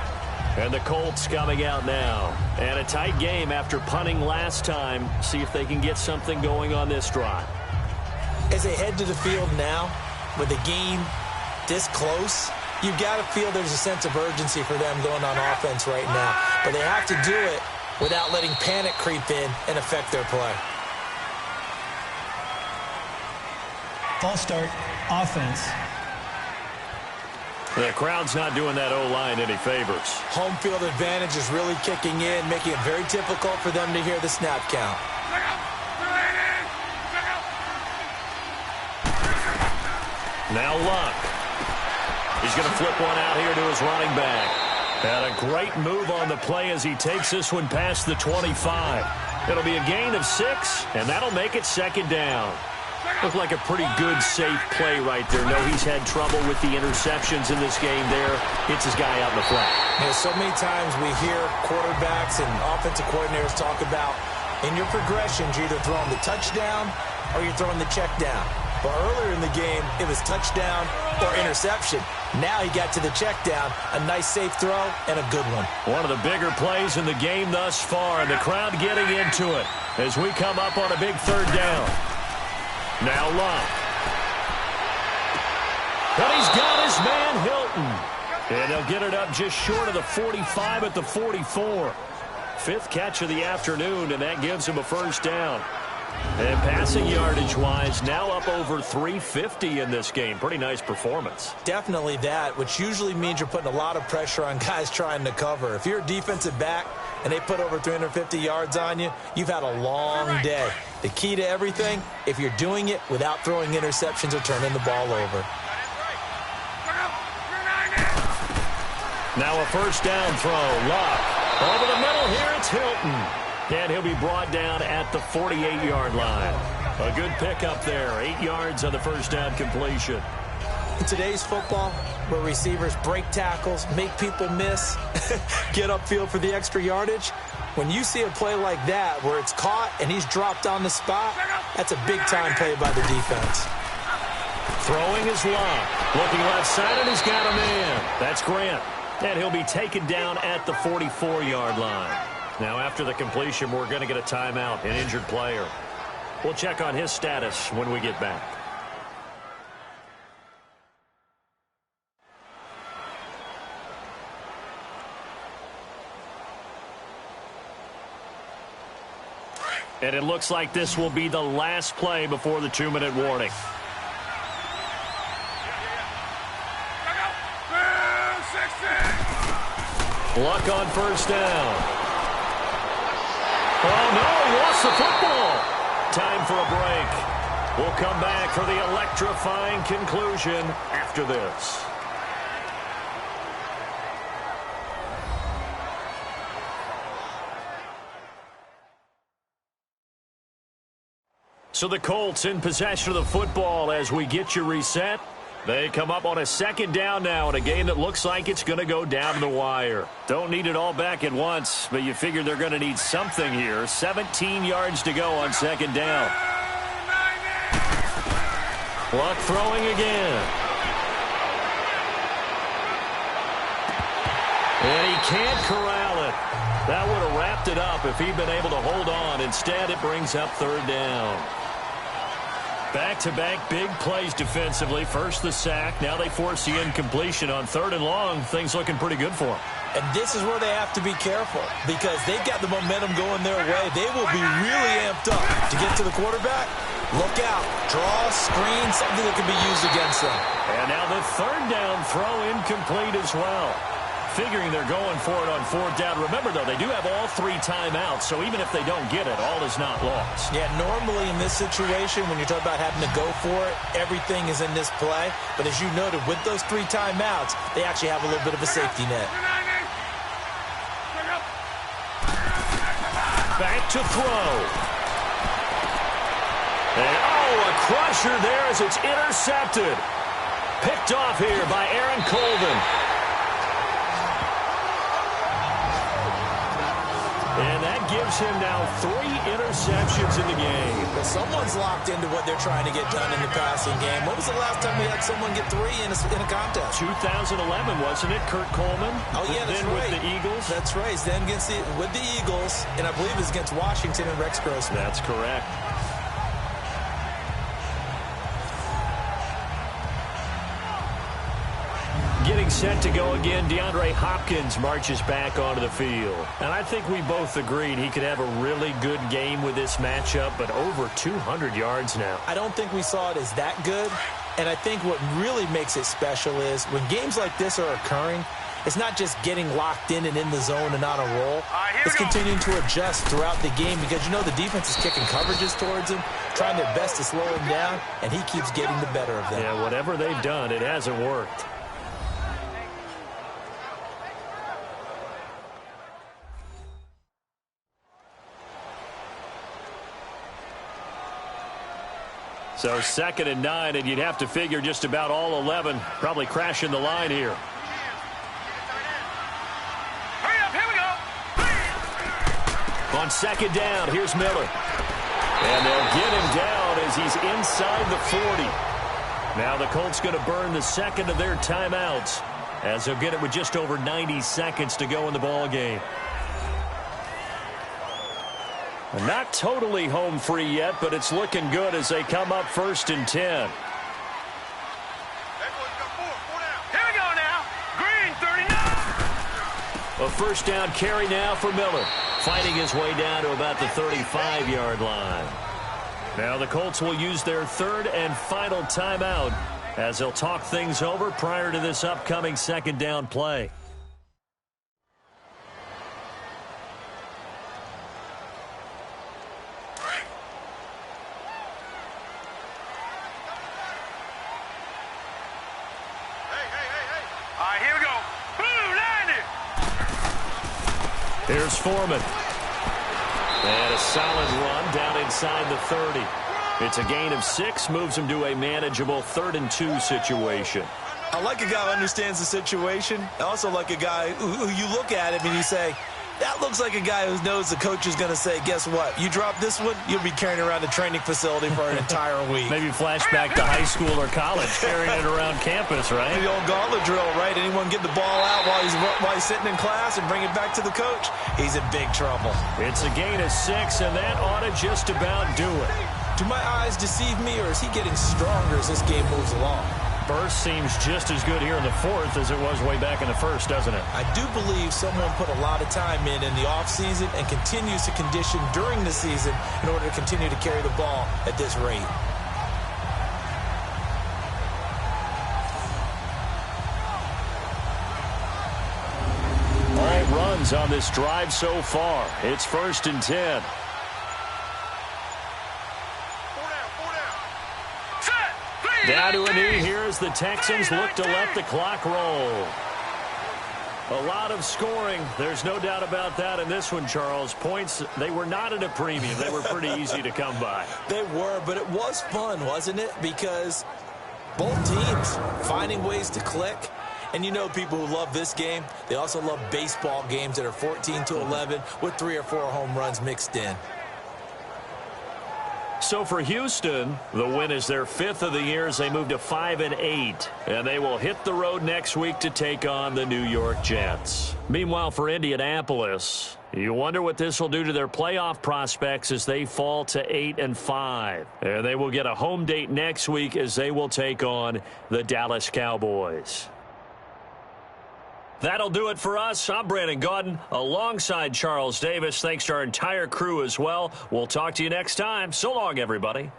And the Colts coming out now. And a tight game after punting last time. See if they can get something going on this drive. As they head to the field now, with the game this close, you've got to feel there's a sense of urgency for them going on offense right now. But they have to do it without letting panic creep in and affect their play. False start, offense. The crowd's not doing that O-line any favors. Home field advantage is really kicking in, making it very difficult for them to hear the snap count. Now Luck. He's going to flip one out here to his running back. And a great move on the play as he takes this one past the 25. It'll be a gain of 6, and that'll make it second down. Looked like a pretty good, safe play right there. No, he's had trouble with the interceptions in this game there. Hits his guy out in the flat. Yeah, so many times we hear quarterbacks and offensive coordinators talk about in your progressions, you're either throwing the touchdown or you're throwing the check down. But earlier in the game, it was touchdown or interception. Now he got to the check down, a nice safe throw, and a good one. One of the bigger plays in the game thus far, and the crowd getting into it as we come up on a big third down. Now Luck. But he's got his man Hilton. And they'll get it up just short of the 45 at the 44. 5th catch of the afternoon, and that gives him a first down. And passing yardage-wise, now up over 350 in this game. Pretty nice performance. Definitely that, which usually means you're putting a lot of pressure on guys trying to cover. If you're a defensive back and they put over 350 yards on you, you've had a long day. The key to everything, if you're doing it without throwing interceptions or turning the ball over. Now a first down throw. Luck. Over the middle here, it's Hilton. And he'll be brought down at the 48-yard line. A good pickup there. 8 yards on the first down completion. In today's football, where receivers break tackles, make people miss, get upfield for the extra yardage, when you see a play like that where it's caught and he's dropped on the spot, that's a big-time play by the defense. Throwing his Luck. Looking left side, and he's got a man. That's Grant. And he'll be taken down at the 44-yard line. Now, after the completion, we're going to get a timeout, an injured player. We'll check on his status when we get back. And it looks like this will be the last play before the 2-minute warning. Luck on first down. Oh, no, he lost the football. Time for a break. We'll come back for the electrifying conclusion after this. So the Colts in possession of the football as we get you reset. They come up on a second down now in a game that looks like it's going to go down to the wire. Don't need it all back at once, but you figure they're going to need something here. 17 yards to go on second down. Luck throwing again. And he can't corral it. That would have wrapped it up if he'd been able to hold on. Instead, it brings up third down. Back-to-back big plays defensively. First the sack. Now they force the incompletion on 3rd and long. Things looking pretty good for them. And this is where they have to be careful because they've got the momentum going their way. They will be really amped up to get to the quarterback. Look out. Draw, screen, something that can be used against them. And now the 3rd down throw incomplete as well. Figuring they're going for it on 4th down. Remember, though, they do have all 3 timeouts, so even if they don't get it, all is not lost. Yeah, normally in this situation, when you're talking about having to go for it, everything is in this play. But as you noted, with those 3 timeouts, they actually have a little bit of a safety net. Back to throw. And, oh, a crusher there as it's intercepted. Picked off here by Aaron Colvin. And that gives him now 3 interceptions in the game. But someone's locked into what they're trying to get done in the passing game. When was the last time we had someone get 3 in a contest? 2011, wasn't it? Kurt Coleman. Oh, yeah, that's then right. With the Eagles. That's right. Then with the Eagles, and I believe it was against Washington and Rex Grossman. That's correct. Getting set to go again, DeAndre Hopkins marches back onto the field. And I think we both agreed he could have a really good game with this matchup, but over 200 yards now. I don't think we saw it as that good. And I think what really makes it special is when games like this are occurring, it's not just getting locked in and in the zone and on a roll. It's continuing to adjust throughout the game because, you know, the defense is kicking coverages towards him, trying their best to slow him down, and he keeps getting the better of them. Yeah, whatever they've done, it hasn't worked. So 2nd and 9, and you'd have to figure just about all 11 probably crashing the line here. Hurry up, here we go. On 2nd down, here's Miller. And they'll get him down as he's inside the 40. Now the Colts going to burn the second of their timeouts as they'll get it with just over 90 seconds to go in the ball game. Not totally home free yet, but it's looking good as they come up 1st and 10. Here we go now. Green, 39. A 1st down carry now for Miller, fighting his way down to about the 35-yard line. Now the Colts will use their 3rd and final timeout as they'll talk things over prior to this upcoming 2nd down play. All right, here we go. Blue, 90. Here's Foreman. And a solid run down inside the 30. It's a gain of 6, moves him to a manageable 3rd and 2 situation. I like a guy who understands the situation. I also like a guy who you look at him and you say, that looks like a guy who knows the coach is going to say, guess what? You drop this one, you'll be carrying around the training facility for an entire week. Maybe flashback to high school or college, carrying it around campus, right? The old gauntlet drill, right? Anyone get the ball out while he's sitting in class and bring it back to the coach? He's in big trouble. It's a gain of 6, and that ought to just about do it. Do my eyes deceive me, or is he getting stronger as this game moves along? Burst seems just as good here in the 4th as it was way back in the 1st, doesn't it? I do believe someone put a lot of time in the offseason and continues to condition during the season in order to continue to carry the ball at this rate. All runs on this drive so far. It's 1st and 10. Down to a knee here as the Texans look to let the clock roll. A lot of scoring. There's no doubt about that in this one, Charles. Points, they were not at a premium. They were pretty easy to come by. They were, but it was fun, wasn't it? Because both teams finding ways to click. And you know people who love this game, they also love baseball games that are 14-11 with 3 or 4 home runs mixed in. So for Houston, the win is their 5th of the year as they move to 5-8. And they will hit the road next week to take on the New York Jets. Meanwhile, for Indianapolis, you wonder what this will do to their playoff prospects as they fall to 8-5. And they will get a home date next week as they will take on the Dallas Cowboys. That'll do it for us. I'm Brandon Gaudin alongside Charles Davis. Thanks to our entire crew as well. We'll talk to you next time. So long, everybody.